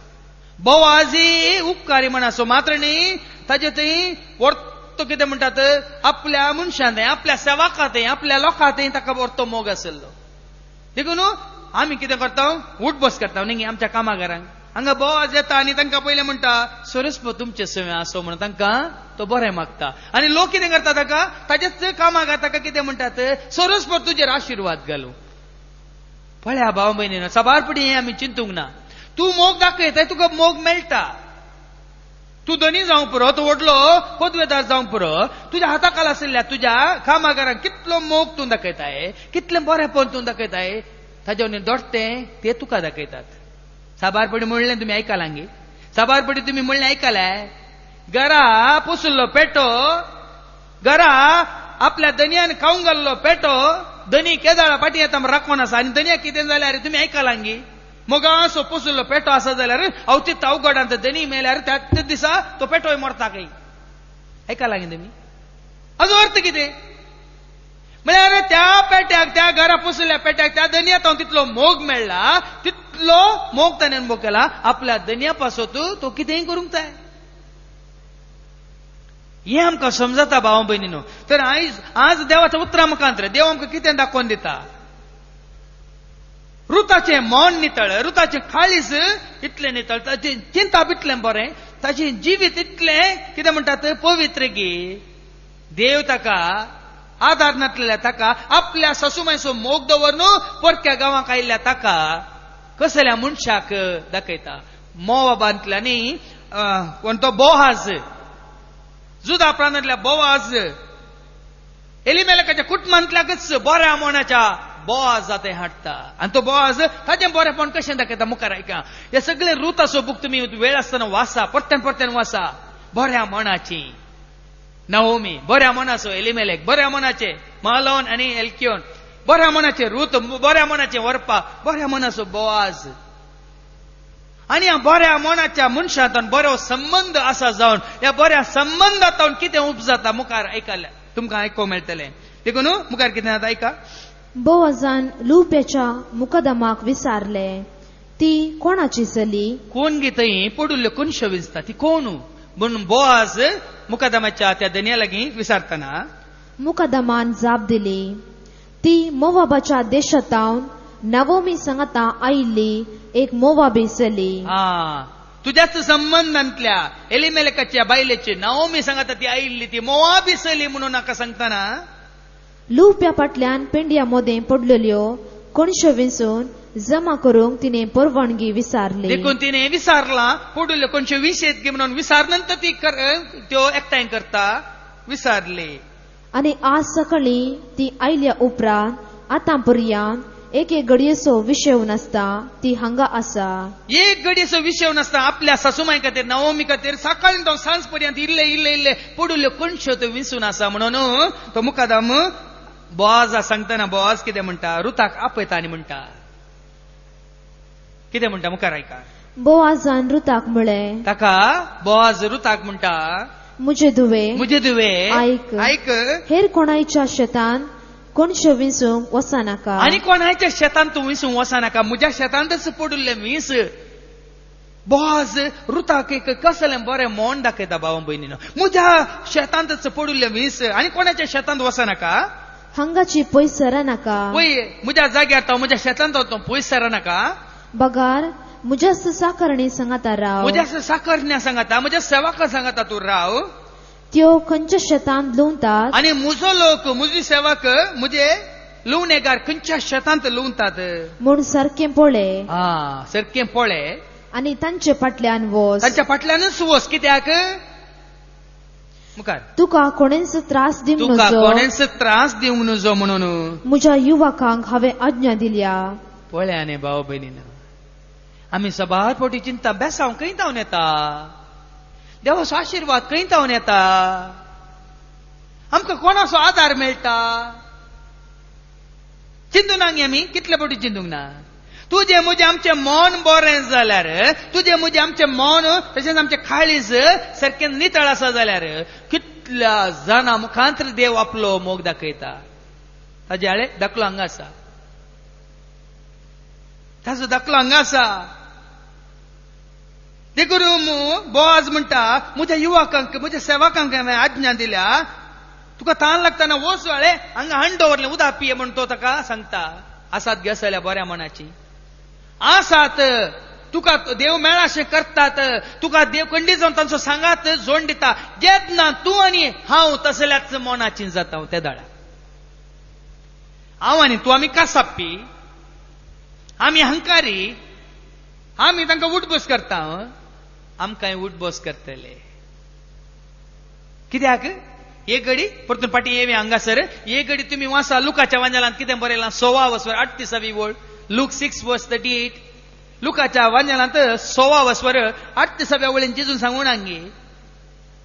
बोवाजी उपकारी म्हण आसो, मात्र न्ही ताचे थंय वर्तो कितें म्हणटात आपल्या मनशांत, आपल्या सेवकांत, आपल्या लोकांत ताका वर्तो मोग आसलो. देखून आमी कितें करता, उठ बस करता न्ही आमच्या कामागारांक. हांगा बोवाज येता आनी तांकां पयलें म्हणटा सर्वेस्पोर तुमचे सुवें आसो म्हणून तांकां तो बरें मागता. आनी लोक कितें करता ताका, ताचेच कामागार ताका कितें म्हणटात, सर्वेस्पोर तुजेर आशिर्वाद घालूं. पळया भाव भयणीनो, सबारपणी हें आमी चिंतूंक ना. तूं मोग दाखयता तुका मोग मेळटा. तूं धनी जावं पुरो, तूं व्हडलो पदवेदार जावं पुरो, तुज्या हाताखाल आशिल्ल्या तुज्या कामागारांक कितलो मोग तूं दाखयताय, कितलें बरेंपण तूं दाखयताय, ताजे वयल्यान दोडटें ते तुका दाखयतात. साबारपडी म्हणलें तुम्ही ऐकालां गे साबारपडी तुम्ही म्हणलें ऐकालाय घरा पुसुल्लो पेटो घरा आपल्या दनयान खावंक घाल्लो पेटो दनी केदाळा पाटी येता राखोन आसा आनी दनया कितें जाल्यार तुम्ही ऐकालां गे मोगासो पुसुल्लो पेटो आसा जाल्यार अवतीत अवघडांत दनी मेल्यार त्याच दिसा तो पेटोय मरता काही ऐकालां गे तुम्ही हाजो अर्थ कितें म्हळ्यार त्या पेट्याक त्या घरा पुसल्या पेट्याक त्या दनयात तितलो मोग मेळ्ळा तितलो मोग ताणें अनुभव केला आपल्या दनया पासत तो कितेंय करूंक जाय हे आमकां समजता भाव भयणीनो तर आज देवाच्या उतरा मुखांतर देव आमकां कितें दाखोवन दिता रुताचें मन नितळ रुताचें काळीज इतलें नितळ ताचें चिंताप इतलें बरें ताचें जिवीत इतलें कितें म्हणटात पवित्र गे देव ताका आदार नातलेल्या ताका आपल्या ससुमायचो मोग दवरून परक्या गांवांक आयिल्ल्या ताका कसल्या मनशाक दाखयता मोवाबांतल्यानी कोण तो बोआज जुदा प्रांतांतल्या बोआज एलिमेलेकाच्या कुटुंबांतल्याकच बऱ्या मोनाच्या बोआज जाते हाडटा आनी तो बोआज ताचें बरेंपण कशें दाखयता मुखार ऐका हे सगळे रूत असो बूक तुम्ही वेळ आसतना वाचा परत्यान वाचा बऱ्या मोनाची नवोमी बऱ्या मोनाचो एलिमेलेक बऱ्या मोनाचे मालोन आनी एल्कियोन बऱ्या मोनाचे रूत बऱ्या मोनाचे वरपा बऱ्या मोनाचो बोआज आनी ह्या बऱ्या मोनाच्या मनशांत बरो संबंध आसा जावन ह्या बऱ्या संबंधांत कितें उपजाता मुखार ऐकल्या तुमकां आयकूंक मेळटलें देखून मुखार कितें जाता ऐका बोआजान लुप्याच्या मुकदमाक विचारले ती कोणाची चली कोण गे थंय पडुल्ल्यो कोनश्यो विजता ती कोण म्हणून बोआज मुकदमाच्या त्या दनया लागीं विचारतना मुकदमान जाप दिली ती मोवाबाच्या देशांतावन नवोमी सांगता आयिल्ली एक मोवाबी चली तुझ्याच संबंधांतल्या एलिमेलेकाच्या बायलेची नवोमी सांगता ती आयिल्ली ती मोवाबी चली म्हणून नाका सांगतना लुप्या फाटल्यान पेंड्या मोदें पडलेल्यो कोणश्यो विंसून जमा करूंक तिने परवानगी विचारली देखून तिने विचारला पडुल्ल्यो कोणश्यो विशेत गे म्हणून विचारनंतर ती त्यो एकठांय करता विचारले आनी आज सकाळी ती आयल्या उपरांत आतां पर्यंत एक घडयेचो विषय नासता ती हांगा आसा एक घडयेचो विषय नासता आपल्या सासूमाय खातीर नवोमी खातीर सकाळी तो सांज पर्यंत इल्ले पडुल्ल्यो कोणश्यो त्यो विंसून आसा म्हणून तो मुकादम बोआज सांगतना बोआज कितें म्हणटा रुताक आपयता आनी म्हणटा कितें म्हणटा मुखार ऐका बोआजान रुताक म्हळें ताका बोआज रुताक म्हणटा मुजे दुवे ऐक हेर कोणाच्या शेतान कोणश्यो विंसूंक वचनाका आनी कोणाच्या शेतान तूं विंसूंक वचनाका म्हज्या शेतांतच पडुल्ले विंस बोआज रुताक एक कसलें बरें मोन दाखयता भाव भयणीनो म्हज्या शेतांतच पडुल्ले विंस आनी कोणाच्या शेतांत वचनाका हांगाची पयस सरनाका पळय म्हज्या जाग्यार तो म्हज्या शेतांत तो पयस सरनाका बगार म्हज्या साकरणी सांगता राव म्हज्या साकरण्या सांगता म्हज्या सेवका सांगता तूं राव त्यो खंयच्या शेतांत लुंवतात आनी म्हजो लोक म्हजी सेवक म्हजे लुवणेगार खंयच्या शेतांत लुंवतात म्हूण सारकें पळय सारकें पळय आनी तांचे फाटल्यान वच तांच्या फाटल्यानच वच कित्याक मुखार तुका कोणेंच त्रास दिवंक नजो म्हणून म्हज्या युवकांक हांवें आज्ञा दिल्या पळया न्ही भाव भयणीनो आमी सबार पोटी चिंता बेसांव खंय जावन येता देवाचो आशिर्वाद खंय जावन येता आमकां कोणाचो आदार मेळटा चिंतून आमी कितले पोटी चिंतूंक ना तुजें म्हजें आमचें मन बरें जाल्यार तुजें म्हजें आमचें मन तशेंच आमचें काळीज सारकें नितळ आसा जाल्यार कितल्या जाणां मुखांतर देव आपलो मोग दाखयता ताजे हाळे दाखलो हांगा आसा ताजो दाखलो हांगा आसा देखून बोआज म्हणटा म्हज्या युवकांक म्हज्या सेवकांक हांवें आज्ञा दिल्या तुका ताण लागतना वच हाळे हांगा हांड दवरलें उदक पिये म्हण तो ताका सांगता आसात गे जाल्यार बऱ्या मनाची आसात तुका देव मेळाशें करतात तुका देव खंडी जावन तांचो सांगात जोड दिता जेन्ना तूं आनी हांव तसल्याच मोनाची जाता त्या दाळा हांव आनी तूं आमी कासाप्पी आमी हंकारी आमी तांकां उठबस करता आमकांय उठबस करतले कित्याक एक घडी परतून पाटी येवी हांगासर एक घडी तुमी वाचा लुकाच्या वांजलांत कितें बरयलां 16 वर्स 38 वळ लूक 6 वर्स 38 लुकाच्या वांजलांत 16 वस्वर 8 ते 7 वळीन जेजून सांगून हांगी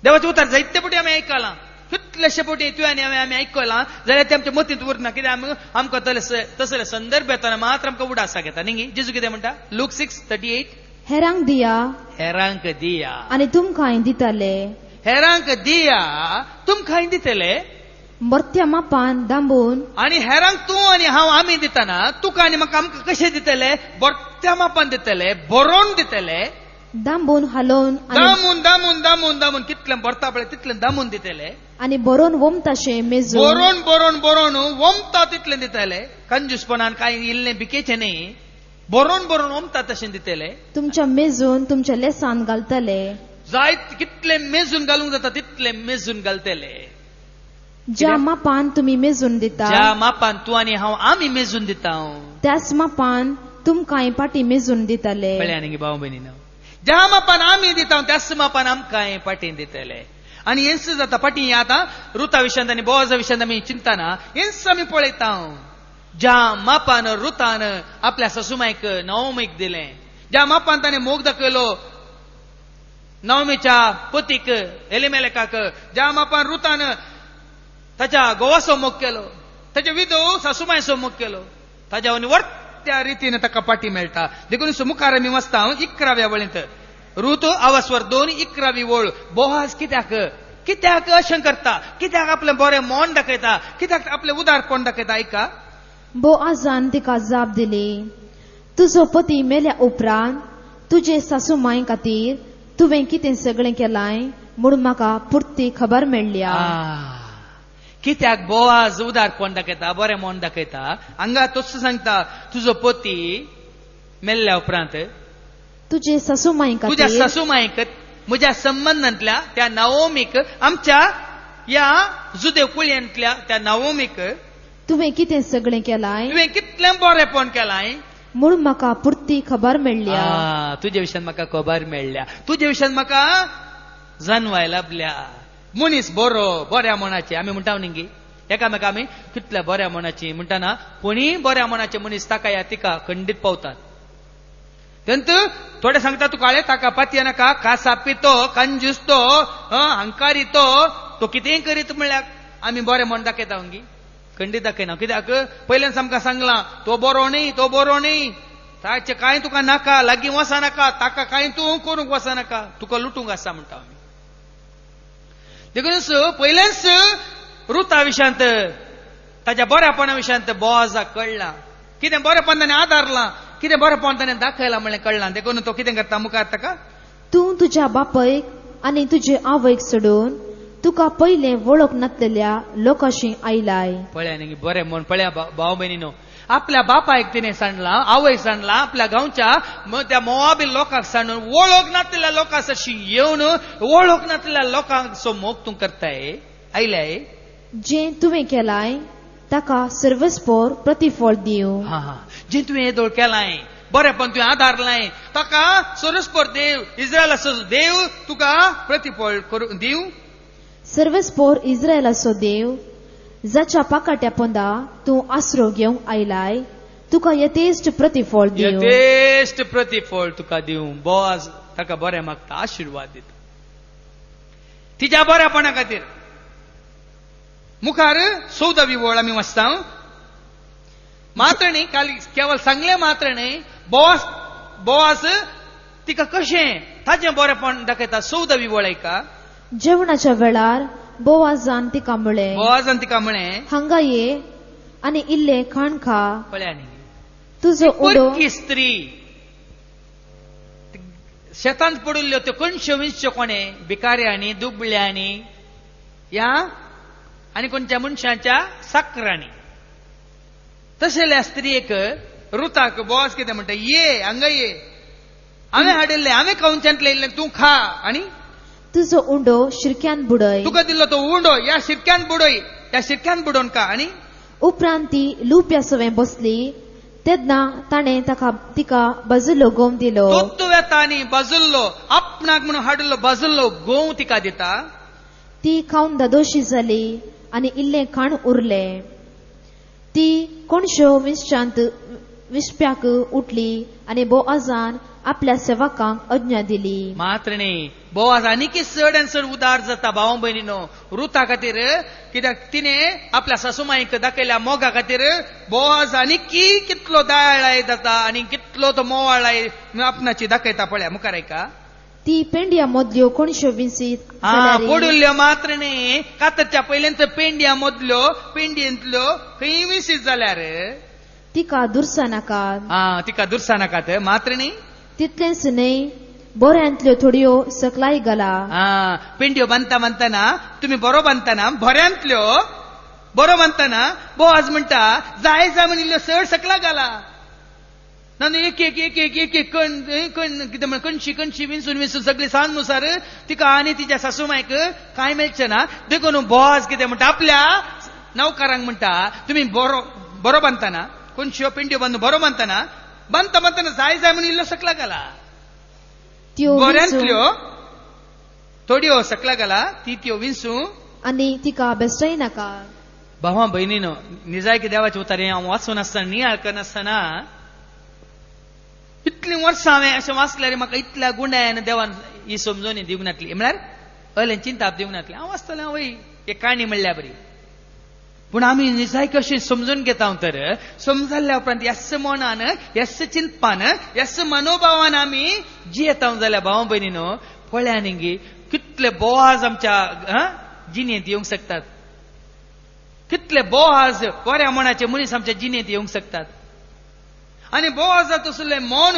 देवाचे उतार जायते पटी आमी आयकलां कितलेशे पटी तुवें आमी आयकलां जाल्यार ते आमच्या मतींत उरना कित्याक आमकां तसले संदर्भ येताना मात्र आमकां उडासा घेता न्ही जेजू कितें म्हणटा लूक 6:38 हेरांक दिया हेरांक दिया आनी तुमकांय दितले हेरांक दिया तुमकांय दितले मर्त्या मापान दांबून आणि हेरांक तूं आनी हांव आमी दितना तुका आनी म्हाका आमकां कशें दितले बर्त्या मापान दितले बरोवन दितले दांबून हालोवन दामून दामून दामून दामून कितलें बरता पळय तितलें दामून दितले आनी बरोवन वमताशें मेजून बरोवन बरोवन बरोवन वमता तितलें दितले कंजूसपणान कांय इल्लें बिकेचें न्ही बरोवन बरोवन वमता तशें दितले तुमच्या मेजून तुमच्या लेसान घालतले जायत कितलें मेजून घालूंक जाता तितलें मेजून घालतले ज्या मापान तुम्ही मेजून दिता ज्या मापान तूं आनी हांव आमी मेजून दिता त्याच मापान तुमकांय पाटी मेजून दितले कळ्ळें न्ही भाव भयणीनो ज्या मापान आमी दिता त्याच मापान आमकांय पाटीन दितले आनी हेंच जाता पाटी आतां रुता विशयांत आनी बोआजा विशयांत आमी चिंतना हेंच आमी पळयता ज्या मापान रुतान आपल्या सासूमायक नवमीक दिलें ज्या मापान ताणें मोग दाखयलो नवमीच्या पतीक एलिमेलेकाक ज्या मापान रुतान ताच्या घोवाचो मोग केलो ताच्या विधो सासूमायचो मोग केलो ताच्या त्या रितीन ताका पाटी मेळटा देखून मुखार आमी वाचता 11व्या वळींत रुत आवास्वर 2 11वी वळ बोआज कित्याक अशें करता कित्याक आपलें बरें मोन दाखयता कित्याक आपलें उदारपण दाखयता ऐका बोआजान तिका जाप दिली तुजो पती मेल्या उपरांत तुजे सासूमाय खातीर तुवें कितें सगळें केलाय म्हूण म्हाका पुर्ती खबर मेळ्ळ्या कित्याक बोआज उदारपण दाखयता बरें मोन दाखयता हांगा तोच सांगता तुजो पती मेल्ल्या उपरांत तुजे सासूमाय तुज्या सासूमायक म्हज्या संबंदांतल्या त्या नवमीक आमच्या या जुदेव कुळयांतल्या त्या नवमीक तुवें कितें सगळें केलाय तुवें कितलें बरेंपण केलाय म्हूण म्हाका पुर्ती खबर मेळ्ळ्या तुजे विशयान म्हाका खबर मेळ्ळ्या तुजे विशयान म्हाका जाणवाय लाभल्या मनीस बऱ्या मनाचे आमी म्हणटा न्ही एकामेका आमी कितल्या बऱ्या मनाची म्हणटाना कोणी बऱ्या मनाचे मनीस ताका या तिका खंडीत पावतात तेंत थोडे सांगता तुका ताका पातये नाका कासा पितो कंजूस तो हंकारी तो कितेंय करीत म्हणल्यार आमी बरें मन दाखयता हंगी खंडीत दाखयना कित्याक पयल्यान आमकां सांगलां तो बरो न्ही ताचे कांय तुका नाका लागीं वसा नाका ताका कांय तूं करूंक वसा नाका तुका लुटूंक आसा म्हणटा आमी देखून पयलेच रुता विशयांत ताच्या बऱ्यापणा विशयांत बोआजाक कळ्ळां कितें बरेंपण ताणें आदारलां कितें बरेंपण ताणें दाखयलां म्हणलें कळ्ळां देखून तो कितें करता मुखार ताका तूं तुज्या बापयक आनी तुजे आवयक सोडून तुका पयलें वळख नासलेल्या लोकांशी आयलाय पळया न्ही बरें म्हण पळया भाव भयणीनो आपल्या बापायक तिणें सांडलां आवयक सांडलां आपल्या गांवच्या त्या मोवाबी लोकांक सांडून वळख नासलेल्या लोकांशी येवन वळख नासलेल्या लोकांचो मोग तूं करताय आयलाय जें तुवें केलाय ताका सर्वस्पोर प्रतिफळ दिवं जें तुवें येदोळ केलाय बरेंपण तुवें आदारलाय ताका सर्वस्पोर देव इस्रायलाचो देव तुका प्रतिफळ करून दिवं सर्वस्पोर इस्रायलाचो देव जाच्या पाकाट्या पोंदा तूं आसरो घेवंक आयलाय तुका यथेश्ट प्रतिफळ दिवं यथेश्ट प्रतिफळ तुका दिवं बोआज ताका बरें मागता आशिर्वाद दिता तिच्या बऱ्यापणा खातीर मुखार 14वी वळ आमी वाचता मात्र न्ही केवळ सांगलें मात्र न्ही बोआज तिका कशें ताचें बरेंपण दाखयता 14वी वळ ऐका जेवणाच्या वेळार बोआजान तिका म्हळें हांगा ये आनी इल्लें खाण खा पळया न्ही तुजो उडो स्त्री शेतांत पडिल्ल्यो त्यो कणश्यो विंश्यो कोणें भिकाऱ्यांनी दुबळ्यांनी या आनी कोणच्या मनशाच्या साकरांनी तशेल्या स्त्रियेक रुताक बोआज कितें म्हणटा ये हांगा ये हांवें हाडिल्लें हांवें कवचांतलें इल्लें तूं खा आनी तुजो उंडो शिरक्यान बुडय तुका दिल्लो तो उंडो या शिरक्यान बुडय त्या शिरक्यान बुडोवन खा आनी उपरांत ती लुप्या सवें बसली तेन्ना ताणें तिका बाजुल्लो गोव दिलो तुवेतांनी बाजुल्लो आपणाक म्हणून हाडिल्लो बाजुल्लो गोव तिका दिता ती खावन दादोशी जाली आनी इल्लें खाण उरलें ती कोणश्यो विस्प्याक उठली आणि बोआजान आपल्या सेवकांक आज्ञा दिली. मात्र न्ही, बोआज आनीक चड आनी चड उदार जाता भाव भयणीनो रुता खातीर. कित्याक तिने आपल्या सासूमाईक दाखयल्या मोगा खातीर बोआज आनीक कितलो दयाळाय जाता आनी कितलो तो मोवाळाय आपणाची दाखयता. पळया मुखार ऐका. ती पेंड्या मदल्यो कोणश्यो विंसीत पडुल्ल्यो मात्र न्ही, कातरच्या पयल्यांत पेंड्या मदल्यो पेंडयेंतल्यो खंय विसीत जाल्यार तिका दुरसा नाकात. तिका दुरसा नाकात. मात्र न्ही, तितलेंच न्हय, बऱ्यांतल्यो थोड्यो सकलाई घाला. पेंड्यो बांदतना तुम्ही बरो बांदतना बऱ्यांतल्यो बरो बांदतना बोआज म्हणटा जाय म्हण इल्ल्यो चड सकला घाला. नान एक एक एक एक एक एक कण कितें म्हण कणशी कणशी विंसून विंसून सगळी सांजनुसार तिका आनी तिच्या सासूमायक कांय मेळचें ना. देखून बोआज कितें म्हणटा आपल्या नौकारांक म्हणटा तुम्ही बरो बांदतना कणश्यो पेंड्यो बांदून बरो बांदतना बांदतना जाय म्हण इल्लो सकला घाला. बऱ्यांतल्यो थोड्यो सकला घाला त्यो विंसू आनी तिका बेश्टाय नाका. भावा भयणीनो, निजायकी देवाचे उतारे हांव वाचून आसतना नियाळ करनासतना इतलीं वर्सां हांवें अशें वाचल्यार म्हाका इतल्या गुंडायन देवान ही समजोनी दिवंक नातली. म्हळ्यार अलें चिंताप दिवंक नातली. हांव वाचतलें वय एक काणी म्हणल्या बरी. पूण आमी निजायकी अशें समजून घेता तर समजल्या उपरांत ह्याच मनान ह्याच चिंतपान ह्याच मनोभावान आमी जियेता जाल्यार भावा भयणीनो पळया न्ही कितले बोआज आमच्या जिणेंत येवंक शकतात. कितले बोआज बऱ्या मनाचे मनीस आमच्या जिणेंत येवंक शकतात. आनी बोआजात तसले मोन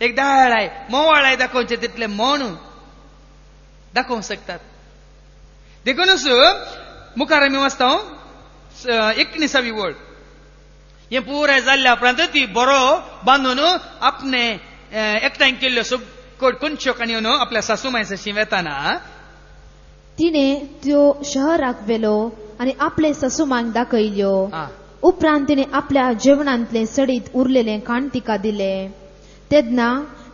एक दयाळाय मोवाळाय दाखोवचे तितले मोन दाखोवंक शकतात. देखूनच मुखार आमी वाचता 19वी वळ. हे पुराय जाल्ल्या उपरांत ती बरो बांदून आपणे एकठांय केल्ल्यो कोणश्यो काणयो न्हू आपल्या सासूमायसाशी वेताना तिने त्यो शहराक वेलो आनी आपले सासूमांक दाखयल्यो. उपरांत तिने आपल्या जेवणांतले सडीत उरलेले खाण तिका दिले. तेदना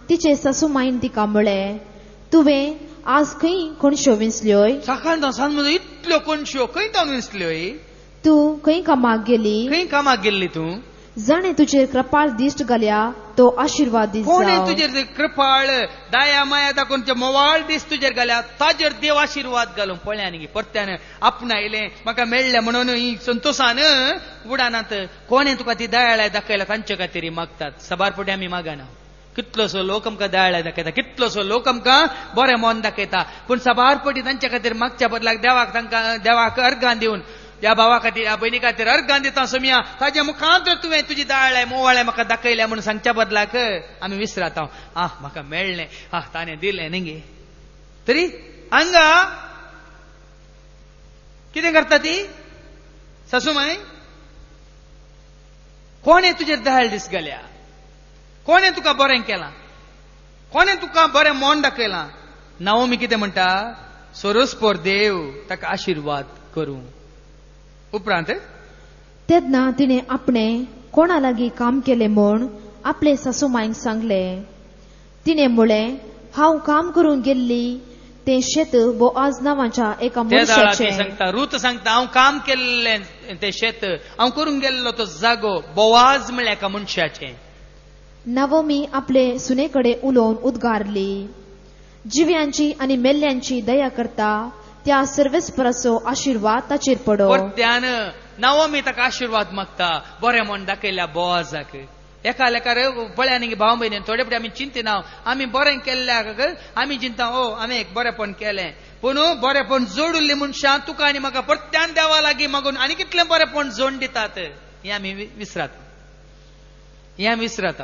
तिचे सासूमाईन तिका म्हळें, तुवें आज खंय कोणश्यो विंसल्योय? सकाळ सांज इतल्यो कोणश्यो खंय तावन विंसल्योय? तू खंय कामाक गेली? खंय कामाक गेल्ली तूं? जाणे तुजेर कृपाळ दिश्ट घाल्या तो आशिर्वाद दिस. कोणे तुजेर कृपाळ दया माया दाखोवन मोवाळ दिस तुजेर घाल्या ताजेर देव आशिर्वाद घालून. पळया न्ही परत्यान आपणायलें म्हाका मेळ्ळें म्हणून ही संतोषान उडानात. कोणे तुका ती दयाळाय दाखयल्या तांचे खातीर मागतात. सबारपटी आमी मागना. कितलोसो लोक आमकां दयाळाय दाखयता, कितलोसो लोक आमकां बरें मन दाखयता, पूण सबारपटी तांचे खातीर मागच्या बदलाक देवाक अर्गां दिवन या भावा खातीर या भयणी खातीर अर्गां दिता सोमिया ताजे मुखांत तुवें तुजी दयाळाय मोवाळाय म्हाका दाखयल्या म्हणून सांगच्या बदलाक आमी विसरात. म्हाका मेळ्ळें, ताणें दिलें न्ही. तरी हांगा कितें करता ती सासूमाय? कोणे तुजेर दयाळ दीस घाल्या? कोणे तुका बरें केलां? कोणे तुका बरें मोन दाखयलां? नाओमी कितें म्हणटा? सोरोस्पोर देव ताका आशिर्वाद करूं. उपरांत तेदना तिने आपणे कोणा लागीं काम केलें म्हूण आपले सासूमाईक सांगलें. तिने म्हळें, हांव काम करूंक गेल्ली तें शेत बोआज नांवाच्या एका मनशाचें. सांगता रूत सांगता हांव काम केल्लें तें शेत हांव करूंक गेल्लो तो जागो बोआज म्हळ्यार एका मनशाचें. नाओमी आपले सुनेकडे उलोवन उद्गारली, जिव्यांची आनी मेल्ल्यांची दया करता त्या सर्वेस्पराचो आशिर्वाद ताचेर पडो. परत्यान नाओमी ताका आशिर्वाद मागता बरें म्हण दाखयल्या बोआजाक. एका लेकार पळया न्ही भाव भयणी थोडे फुडें आमी चिंतिना आमी बरें केल्ल्याक आमी चिंता हांवें एक बरेंपण केलें, पूण बरेंपण जोड उरलें मनशां तुका आनी म्हाका परत्यान देवा लागीं मागून आनी कितलें बरेंपण जोडून दितात हें आमी विसरात.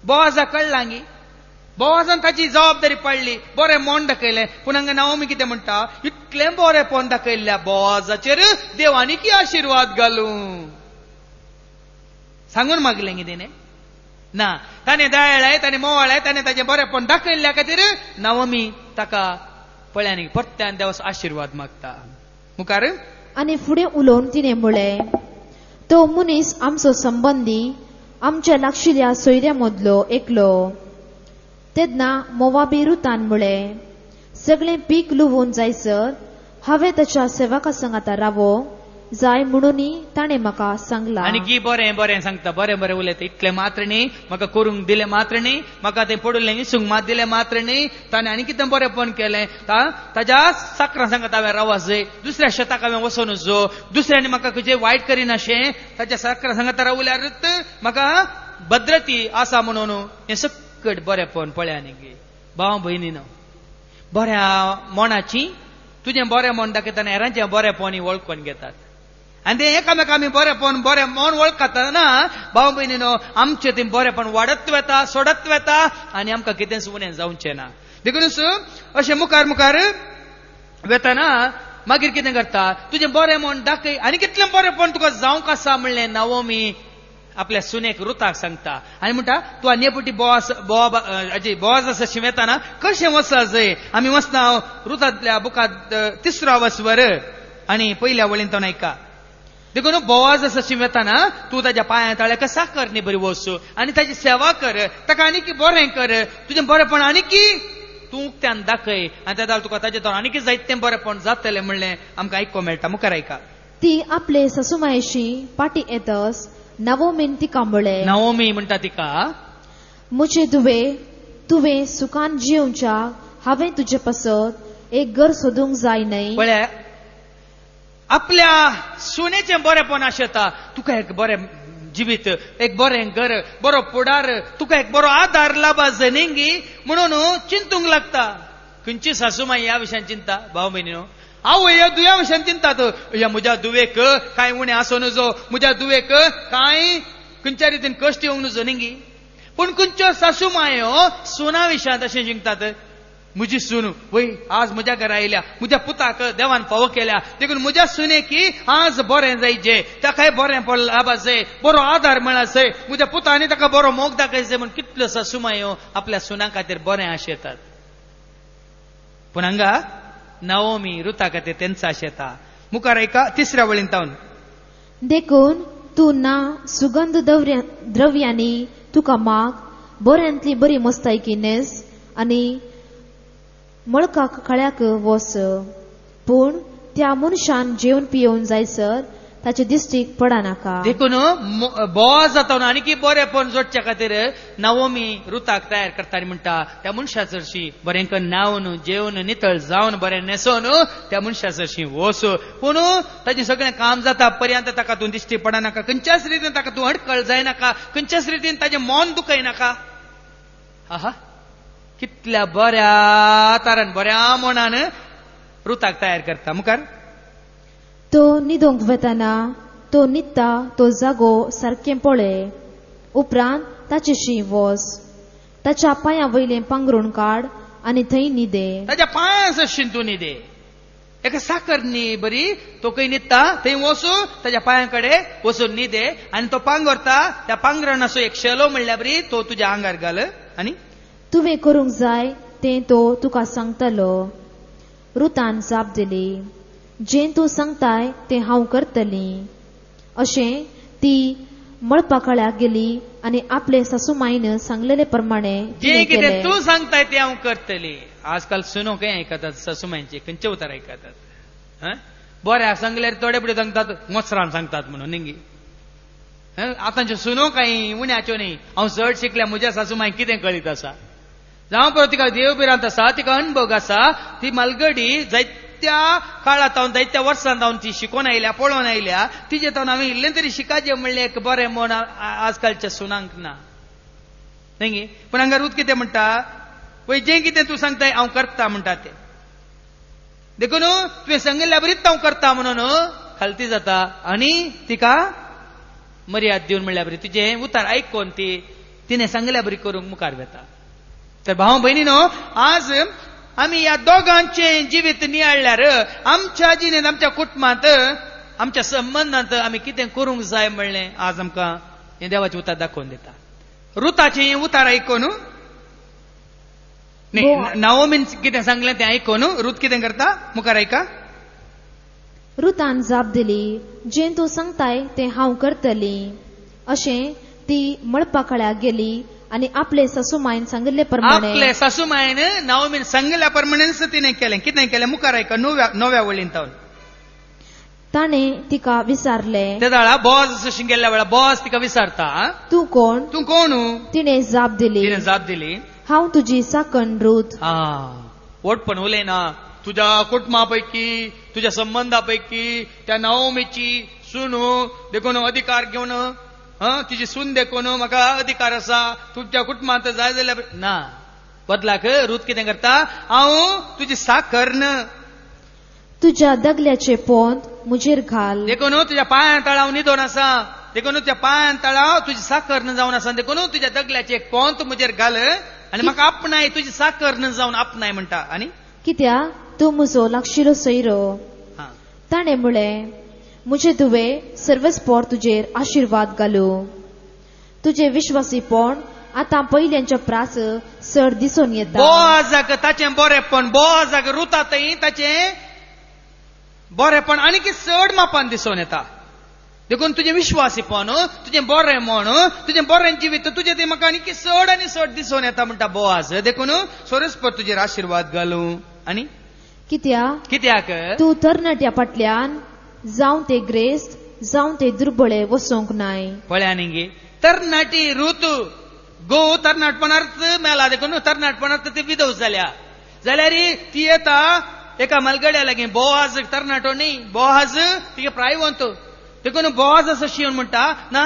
बोआजाक कळ्ळां गी बोआजान ताची जबाबदारी पडली, बरें मोन दाखयलें. पूण हांगा नाओमी कितें म्हणटा? इतलें बरेंपण दाखयल्ल्या बोआजाचेर देवानी की आशिर्वाद घालूं सांगून मागलें गी तिणें ना. ताणें दयाळाय ताणें मोवाळाय ताणें ताचें बरेंपण दाखयल्ल्या खातीर नाओमी ताका पळया न्ही परत्यान देवाचो आशिर्वाद मागता. मुखार आनी फुडें उलोवन तिणें म्हळें, तो मनीस आमचो संबंदी आमच्या लागशिल्ल्या सोयऱ्या मदलो एकलो. तेदना मोवाबी रुतान म्हळें, सगळें पीक लुवून जायसर हांवें ताच्या सेवका संगाता रावो जाय म्हणून ताणे म्हाका सांगला. आनी बरें बरें सांगता, बरें बरें उलयता, इतलें मात्र न्ही, म्हाका करूंक दिलें मात्र न्ही, म्हाका तें पडुल्लें विसूंक मात दिलें मात्र न्ही, ताणें आनी कितें बरेंपण केलें, ताज्या साकरां सांगत हांवें रावस जाय, दुसऱ्या शेताक हांवें वचून जो, दुसऱ्यांनी म्हाका खंयचें वायट करिनाशें, ताच्या साकरां सांगत रावल्यारच म्हाका भद्रती आसा म्हणून हें सकट बरेंपण पळया न्ही गे भाव भयणीनो. बऱ्या मोणाची तुजें बरें मोन दाखयतना हेरांचें बरेंपण वळखून घेतात, आनी ते एकामेक आमी बरेंपण बरें मोन वळखतना भाव भयणीनो आमचें तें बरेंपण वाडत वेता, सोडत वेता, आनी आमकां कितेंच उणें जावचें ना. देखूनच अशें मुखार मुखार वेतना मागीर कितें करता, तुजें बरें मोन दाखय, आनी कितलें बरेंपण तुका जावंक आसा म्हणलें नाओमी आपल्या सुनेक रुताक सांगता. आनी म्हणटा तूं नेपटी बोवाज आसा शिंवेताना कशें वचा जाय. आमी वचना रुतांतल्या बुकांत 3 वसवर आनी पयल्या वळीन तो आयका. देखून बोवाज आसा शिंवेताना तूं ताच्या पांया तळ्याक साकर न्ही बरी वचू, आनी ताची सेवा कर, ताका आनीक बरें कर, तुजें बरेंपण आनीक तूं उक्त्यान दाखय, आनी त्या तुका ताचे तोंड आनीक जायतें बरेंपण जातलें म्हणलें आमकां आयको मेळटा. मुखार आयका. ती आपले ससुमायेशी पाटी येतस नाओमीन तिका म्हळें. नाओमी म्हणटा तिका, मुझे दुवे तुवें सुखान जिवच्या हांवें तुजे पासत एक घर सोदूंक जाय न्हय. पळय आपल्या सुनेचें बरेंपण आशेता, तुका एक बरें जिवीत, एक बरें घर, बरो पुडार, तुका एक बरो आदार लाभा जनेंगी म्हणून चिंतूंक लागता. खंयची सासूमाई ह्या विशयान चिंता भाव भयणीनो. हांव ह्या दुव्या विशयान चिंतात, ह्या म्हज्या दुवेक कांय उणें आसूं नजो, म्हज्या दुवेक कांय खंयच्या रितीन कश्ट येवंक नजो न्ही. पूण खंयच्यो सासूमायो सुना विशयांत अशें चिंतात, म्हजी सून वय आज म्हज्या घरा आयल्या, म्हज्या पुताक देवान फावो केल्या, देखून म्हज्या सुनेक आज बरें जायचें, ताकाय बरें लाभा जाय, बरो आदार मेळा जाय, म्हज्या पुतांनी ताका बरो मोग दाखयचें म्हूण कितल्यो सासूमायो आपल्या सुना खातीर बरें आशेतात. पूण हांगा नाओमी रुता खातीर तेंच आशेता. मुखार आयका 3 वळीन तावन, देखून तूं ना सुगंध द्रव्यांनी तुका माग बऱ्यांतली बरी मस्तायकी नेस आनी मळकाक खळ्याक वस, पूण त्या मनशान जेवण पियोवन जायसर ताचे दिश्टीक पडनाका. देखून बोवाज जाता आनीक बरेंपण जोडच्या खातीर नाओमी रुताक तयार करता आनी म्हणटा त्या मनशा चडशी बरें करून न्हावन जेवन नितळ जावन बरें न्हेसोन त्या मनशा चडशी वस, पूण ताचें सगळें काम जाता पर्यंत ताका तूं दिश्टी पडनाका, खंयच्याच रितीन ताका तूं अडकळ जायनाका, खंयच्याच रितीन ताचें मन दुखयनाका. आहा, कितल्या बऱ्या तारान बऱ्या मनान रुताक तयार करता. मुखार, तो न्हिदोंक वेताना तो न्हिदता तो जागो सारकें पळय, उपरांत ताचेशी वच, ताच्या पांया वयलें पांघरूण काड आनी थंय न्हिदे. ताच्या पांया सशीन तूं न्हिदे. एका साकर न्ही बरी, तो खंय न्हिदता थंय वचू, ताच्या पांया कडेन वचून न्हिदे, आनी तो पांघरता त्या पांघरान असो एक शेलो म्हणल्या बरी तो तुज्या आंगार घाल. आनी तुवें करूंक जाय तें तो तुका सांगतलो. रुतान जाप दिली, जें तूं सांगताय तें हांव करतली. अशें ती मळपाकळ्याक गेली आनी आपले सासूमाईन सांगलेले प्रमाणे जें कितें तूं सांगताय तें हांव करतली. आजकाल सुनो खंय आयकतात सासूमाईंचे, खंयचे उतार आयकतात. बऱ्या सांगल्यार थोडे फुडें सांगतात मोचरान सांगतात म्हणून न्ही. आतांच्यो सुनो कांय उण्याच्यो न्ही. हांव चड शिकल्या, म्हज्या सासूमाईक कितें कळीत आसा, जावं पळय तिका देवबिरांत आसा, तिका अणभव आसा, ती मालगडी जायत्या काळात जावन जायत्या वर्सांत जावन ती शिकून आयल्या, पळोवन आयल्या, तिजे तावन हांवें इल्लें तरी शिकाजें म्हणलें एक बरें मन आजकालच्या सुनांक ना न्ही. पूण हांगा रूत कितें म्हणटा, पळय जें कितें तूं सांगताय हांव करता म्हणटा तें. देखून तुवें सांगिल्ल्या बरीच हांव करता म्हणून खालती जाता आनी तिका मर्याद दिवन म्हणल्या बरी तुजें उतार आयकून ती तिणें सांगल्या बरी करूंक मुखार वेता. तर भाव भयणीनो, आज आमी ह्या दोगांचें जिवीत नियाळ्यार आमच्या जिणेंत, आमच्या कुटुंबांत, आमच्या संबंदांत आमी कितें करूंक जाय म्हणलें आज आमकां हें देवाचें उतार दाखोवन दिता. रुताचें उतार आयकून नाओमीन कितें सांगलें तें आयकून रूत कितें करता, मुखार आयका. रुतान जाप दिली, जें तूं सांगताय तें हांव करतली. अशें ती मळपाकळ्याक गेली आनी आपले सासूमाईन सांगिल्ले प्रमाणे, आपले सासूमाईन नाओमीन सांगिल्ल्या प्रमाणेच तिणें केलें. कितें केलें मुखार आयका 9व्या वळीन तावन. ताणे तिका विचारले. त्या वेळा बॉस अशी गेल्या वेळा बॉस तिका विचारता, तू कोण? तू कोण? तिने जाप दिली. तिने जाप दिली, हांव तुजी साकण रूथ. ओटपण उलयना. तुझ्या कुटुंबापैकी, तुझ्या संबंधापैकी त्या नाओमीची सून देखून अधिकार घेवन, तिची सून देखून म्हाका अधिकार आसा, तुमच्या कुटुंबांत जाय जाल्यार ना. बदलाक रूथ कितें करता, हांव तुजी साकर्ण, तुझ्या दगल्याचे पोंत मुजेर घाल. देखून तुझ्या पांया तळाव न्हिदोन आसा, देखून तुझ्या पांया तळाव तुजी साकर्ण जावन आसा, देखून तुझ्या दगल्याचे एक पोंत मुजेर घाल आनी म्हाका आपणाय, तुजी साकर्ण जावन आपणाय म्हणटा. आनी कित्याक तू म्हजो लागशिलो सोयरो. ताणे म्हळें, मुजे धुवे सर्वस्पोर तुजेर आशिर्वाद घालू. तुझे विश्वासीपण आतां पयल्यांच्या प्रास चड दिसून येता. बोआजाक ताचें बरेपण, बोआजाक रुतातय ताचें बरेपण आनी चड मापान दिसून येता. देखून तुजें विश्वासीपण, तुजें बरें म्हण, तुजें बरें जिवीत, तुजें ते म्हाका आनी चड दिसून येता म्हणटा बोआज. देखून सर्वस्पोर तुजेर आशिर्वाद घालू. आनी कित्याक तू तरणाट्या फाटल्यान जावं ते ग्रेस्त जावं ते दुर्बळे वसोंक नाय. पळया न्ही, तरणाटी रूथ तरणाटपणार्थ मेला, देखून तरणाटपणार्थ ती विधव जाल्या जाल्यार ती येता एका मलगड्या लागीं. बोआज तरणाटो न्ही, बोआज तिगे प्रायवंत. देखून बोआज असो शिवन म्हणटा, ना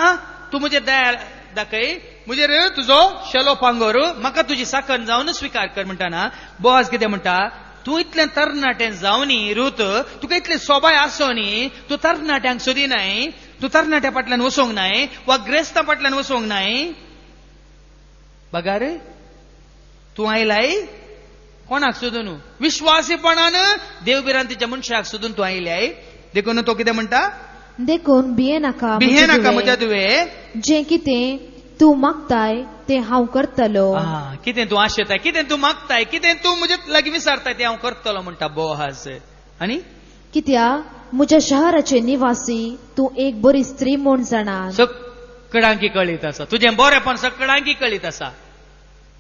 तू मुजे दया दाखय, मुजेर तुजो शेलो पांगोर, म्हाका तुजी साकण जावन स्विकार कर म्हणटा. ना बोआज कितें म्हणटा, तू इतलें तरणाटें जावनी रूथ, तुका इतले सोबाय आसोनी, तू तरणाट्यांक सोदिनाय, तू तरणाट्या फाटल्यान वसोंक नाय, वा ग्रेस्ता फाटल्यान वसोंक नाय. बगार तू आयलाय कोणाक सोदून? विश्वासीपणान देवबिरांतीच्या मनशाक सोदून तू आयल्याय. देखून तो कितें म्हणटा, देखून भियेनाका म्हज्या तुवे, जें कितें तू मागताय ते हांव करतलो. कितें तू आशेताय, कितें तू मागताय, कितें तू म्हजे लागीं विचारताय ते हांव करतलो म्हणटा बोआज. आनी कित्याक म्हज्या शहराचे निवासी तू एक बरी स्त्री म्हूण जाणा. सगळ्यांकी कळीत आसा, तुजें बरेपण सगळ्यांकी कळीत आसा.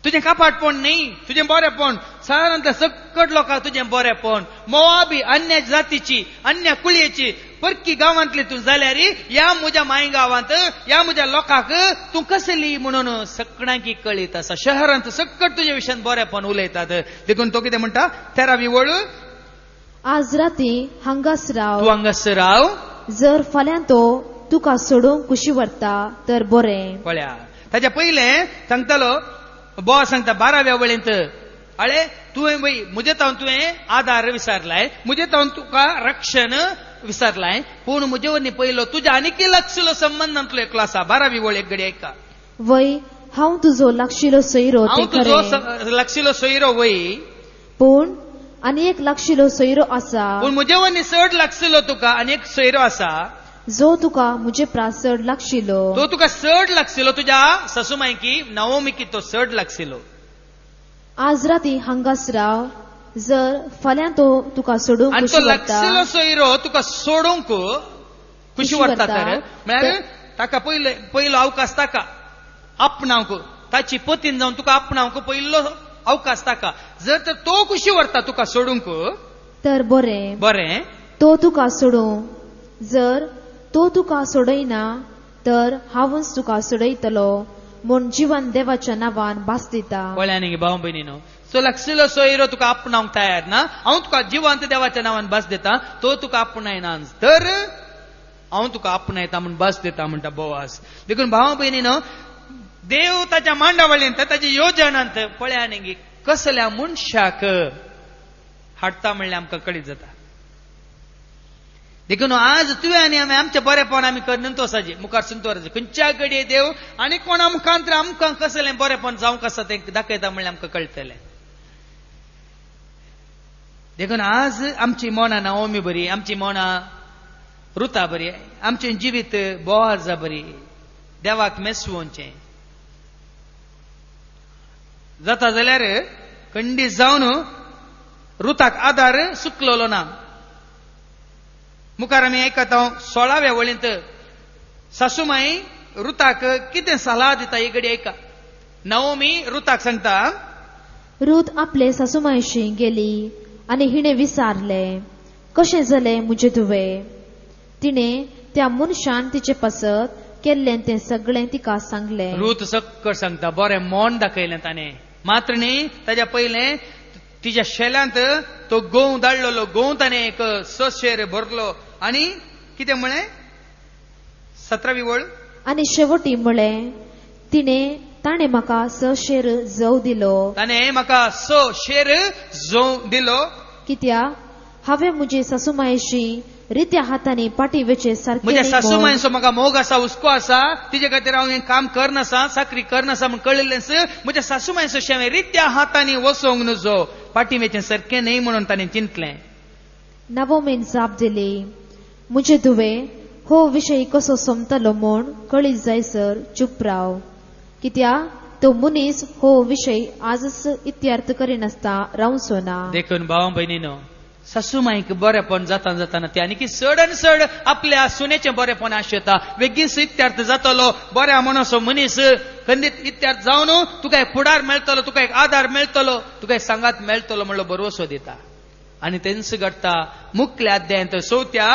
तुजें कापाटपण न्ही, तुजें बरेपण शारांतल्या सकट लोकांक तुजें बरेपण. मोवाबी अन्य जातीची, अन्य कुळयेची परकी गांवांतली तूं जाल्यार ह्या म्हज्या माय गांवांत, ह्या म्हज्या लोकांक तूं कसली म्हणून सगळ्यांकी कळीत आसा. शहरांत सकट तुजे विशयान बरेपण उलयतात. देखून तो कितें म्हणटा, 13वी वळ, आज राती हांगास राव. तूं हांगास राव. जर फाल्यां तो तुका सोडूंक कुशी व्हरता तर बरें. पळया ताच्या पयलें सांगतालो, बोआज सांगता 12व्या वळेंत, अळे तुवें म्हजे तावन तुवें आदार विचारलाय, म्हजे तावन तुका रक्षण विचारलाय, पूण म्हजे वरनी पयलो तुज्या आनीक लागशिल्लो संबंधांतलो एकलो आसा. 12वी वळ एक घडी ऐका. वय हांव तुजो लागशिल्लो सोयरो, हांव तुजो लागशिल्लो सोयरो वय, पूण आनी एक लागशिल्लो सोयरो आसा. पूण म्हजे वरनी चड लागशिल्लो तुका आनी एक सोयरो आसा, जो तुका म्हजे प्रास चड लागशिल्लो. तो तुका चड लागशिल्लो, तुज्या सासूमायकी नाओमीकी तो चड लागशिल्लो. आज राती हांगास राव. जर फाल्यां तो तुका सोडूंक आनी तो लागशिल्लो सोयरो तुका सोडूंक खुशी व्हरता तर म्हळ्यार ताका पयलो अवकाश ताका आपणावंक, ताची पतीन जावन तुका आपणावंक पयलो अवकाश ताका. जर तर तो खुशी व्हरता तुका सोडूंक तर बरें. बरें, तो तुका सोडूं. जर तो तुका सोडयना तर हांवच तुका सोडयतलो म्हूण जीवन देवाच्या नांवान भास दिता. पळया न्ही भाव भयणीनो, सो लागशिल्लो सोयरो तुका आपणावंक तयार ना, हांव तुका जिवंत देवाच्या नांवान भास दिता. तो तुका आपणायना तर हांव तुका आपणायता म्हूण भास दिता म्हणटा बोआज. देखून भाव भयणीनो, देव ताच्या मांडावळींत, ताच्या योजनांत पळया न्ही कसल्या मनशाक हाडटा म्हणल्यार आमकां कळीत जाता. देखून आज तुवें आनी आमी आमचें बरेपण आमी करनंतो साजे मुखार संतोराचे खंयच्या घडये देव आनी कोणा मुखांतर आमकां कसलें बरेपण जावंक आसा तें दाखयता म्हणल्यार आमकां कळटलें. देखून आज आमची मोना नाओमी बरी, आमची मोना रुता बरी, आमचें जिवीत बोआजा बरी, देवाक मेसवोवचें जाता जाल्यार खंडीत जावन रुताक आदार सुकलोलो ना. मुखार आमी आयकता 16व्या वळींत सासूमाई रुताक कितें सल्ला दिता ही घडी ऐका. नाओमी रुताक सांगता, रूथ आपले सासूमायेशी गेली आनी हिणें विचारलें, कशें जालें मुजे तुवें? तिने त्या मनशान तिचे पसत केल्लें तें सगळें तिका सांगलें. रूत सक्कळ सांगता बरें मोन दाखयलें ताणें. मात्र न्ही ताच्या पयलें तिच्या शेल्यांत तो गोव धाडलेलो. गोव ताणें एक 6 शेर भरलो आनी कितें म्हळें 17वी वळ. आनी शेवटी म्हळें ताणें म्हाका 6 शेर जव दिलो. ताणें म्हाका 6 शेर जव दिलो. कित्याक हांवें म्हजे सासूमायेशी रित्या हातांनी पाटी वेचे सारकें म्हज्या सासूमायेचो म्हाका मोग आसा, हुस्को आसा, तिचे खातीर हांव हें काम करनासा, साकरी करनासा म्हूण कळिल्लेंच. म्हज्या सासूमायेचो शेवें रित्या हातांनी वसोंक नजो, पाटी वेचें सारकें न्ही म्हणून ताणें चिंतलें. नवोमेन जाप दिली, म्हजे धुवे हो विशय कसो सोमतलो म्हूण कळीत जायसर चूप राव. कित्याक तो मनीस हो विशय आजच इत्यार्थ करिनासता रावचो ना. देखून भावा भयणीनो, सासूमाईक बरेपण जाताना ते आनी की चड चड आपल्या सुनेचें बरेपण आशेता. बेगीन इत्यार्थ जातलो, बऱ्या मनसो मनीस खंडीत इत्यार्थ जावन तुका एक फुडार मेळटलो, तुका एक आधार मेळटलो, तुका एक सांगात मेळटलो म्हणलो भरवसो दिता. आनी तेंच घडटा मुख्य अध्यायांत 4थ्या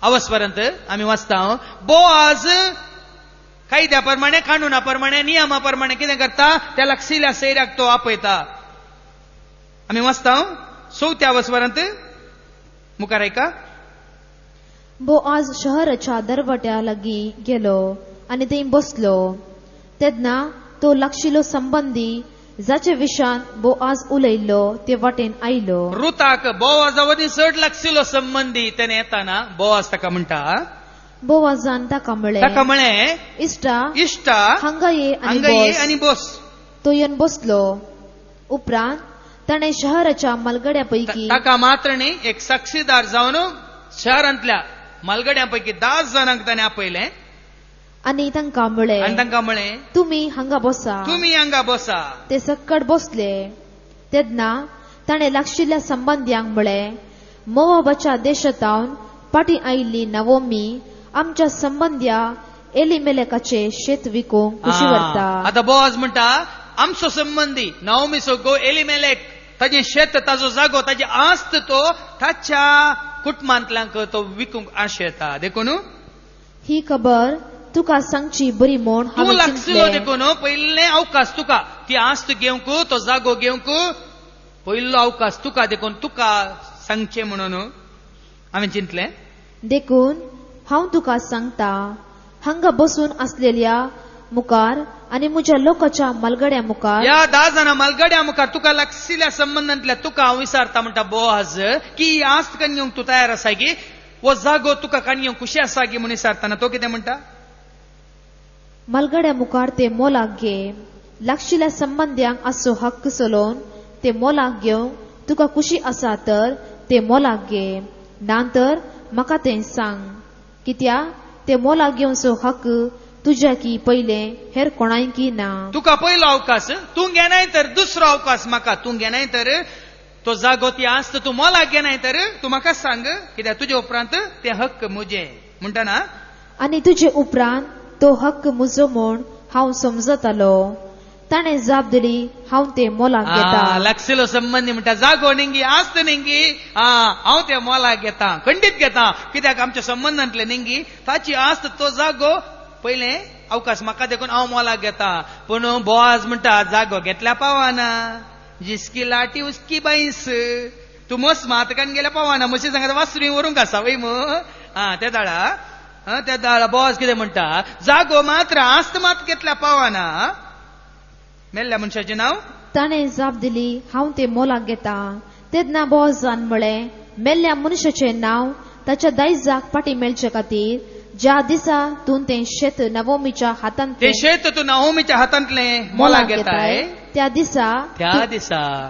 अवस्पर्यंत आमी वाचता. बोआज कायद्या प्रमाणे, कानुना प्रमाणे, नियमा प्रमाणे कितें करता, त्या लागशिल्ल्या सैऱ्याक तो आपयता. आमी वाचता 4थ्या अवस्पर्यंत. मुखार ऐका. बोआज शहराच्या दरवाट्या लागीं गेलो आनी थंय बसलो. तेन्ना तो लागशिल्लो संबंधी जाचे विशयान बोआज उलयल्लो ते वाटेन आयलो. रुताक बोआजा वरवीं चड लागशिल्लो संबंधी तेणे येताना बोआज ताका म्हणटा. बोआजान ताका म्हळें, इश्टा हांगा ये आनी बस. तो येवन बसलो. उपरांत ताणें शहराच्या मलगड्यापैकी ताका मात्र न्ही एक साक्षीदार जावन शहरांतल्या मलगड्यापैकी 10 जाणांक ताणें आपयलें. आनी तांकां म्हळें, तुमी हांगा बसा. ते सक्कड बसले. तेन्ना ताणें लागशिल्ल्या संबंद्यांक म्हळें, मोवाबाच्या देशांतावन पाटी आयिल्ली नवोमी आमच्या संबंद्या एलिमेलेकाचे शेत विकूंक कुशी व्हरता. आतां बोआज म्हणटा, आमचो संबंधी नवोमीचो घोव एलिमेलेक ताजें शेत, ताजो जागो, ताजी आस्त तो ताच्या कुटुंबांतल्यांक तो विकूंक आशेता. देखून ही खबर तुका सांगची बरी म्हूण तूं लागशिल्लो. देखून पयले अवकाश तुका, ती आस्त घेवंक, तो जागो घेवंक पयलो अवकाश तुका. देखून तुका सांगचें म्हणून हांवें चिंतलें. देखून हांव तुका सांगता, हांगा बसून आसलेल्या मुखार आनी म्हज्या लोकांच्या मलगड्या मुखार, या 10 जाणां मलगड्या मुखार तुका लागशिल्ल्या संबंधांतल्या तुका हांव विचारता म्हणटा बोआज, की आस्त कन्योंक तूं तयार आसा गी, वो जागो तुका कन्योंक कुशी आसा गी म्हणून विचारताना तो कितें म्हणटा. मलगड्या मुखार ते मोलाक घे. लागशिल्ल्या संबंद्यांक आसो हक्क चलोवन ते मोलाक घेवंक तुका कुशी आसा तर ते मोलाक घे. नांतर म्हाका तें सांग. कित्याक ते मोलाक घेवचो हक्क तुज्या की पयले हेर कोणायकी ना. तुका पयलो अवकाश तूं घेनाय तर दुसरो अवकाश म्हाका. तूं घेनाय तर तो जागो, ती आस्त तूं मोलाक घेनाय तर तूं म्हाका सांग. कित्याक तुजे उपरांत ते हक्क म्हजे म्हणटाना. आनी तुजे उपरांत तो हक्क म्हजो म्हूण हांव समजतालो. ताणें जाप दिली, हांव ते मोलाक घेता. लागशिल्लो संबंधी म्हणटा, जागो निंगी, आस्त निंगी, हांव ते मोलाक घेता, खंडीत घेता. कित्याक आमच्या संबंधांतले निंगी, ताची आस्त, तो जागो पयले अवकाश म्हाका देखून हांव मोलाक घेता. पूण बोआज म्हणटा, जागो घेतल्या पावाना, जिसकी लाटी उसकी बाईस. तूं मस मातकान गेल्या पावाना. म्हशी सांगता वासरी व्हरूंक आसा वय त्या दाळा बोआज कितें म्हणटा, जागो मात्र आस्त मात घेतल्या पावाना. मेल्ल्या मनशाचें नांव. ताणें जाप दिली, हांव ते मोलाक घेता. तेन्ना बोआजान म्हळें, मेल्ल्या मनशाचें नांव ताच्या दायजाक पाटी मेळचे खातीर ज्या दिसा तूं तें शेत नवोमीच्या हातांत, ते शेत तूं नवोमीच्या हातांतलें मोलाक घेताय, त्या दिसा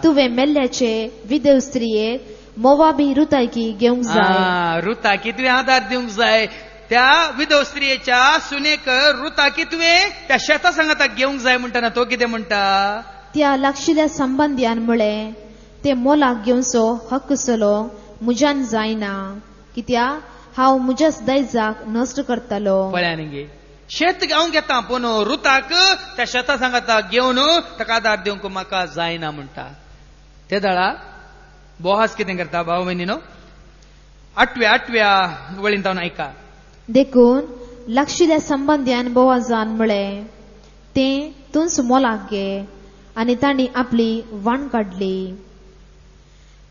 तुवें मेल्ल्याचे विधव स्त्रियेक मोवाबी रुतायकी घेवंक जाय. रुताकी तुवें आदार दिवंक जाय. त्या विधव स्त्रियेच्या सुनेक रुताकी तुवें त्या शेता सांगाता घेवंक जाय म्हणटाना तो कितें म्हणटा. त्या लागशिल्ल्या संबंद्यान म्हळें, ते मोलाक घेवचो हक्क चलो म्हज्यान जायना. कित्याक हांव म्हज्याच दायजाक नश्ट करतलो. पळयानी गे, शेत हांव घेता पूण रुताक त्या शेता सांगाता घेवन ताका आदार दिवंक म्हाका जायना म्हणटा. ते दाळा बोआज कितें करता भाव भयणीनो, 8व्या वळीन जावन ऐका. देखून लागशिल्ल्या संबंध्यान बोवाजान म्हळें, तें तुंस मोलाक घे, आनी तांणी आपली वाण काडली.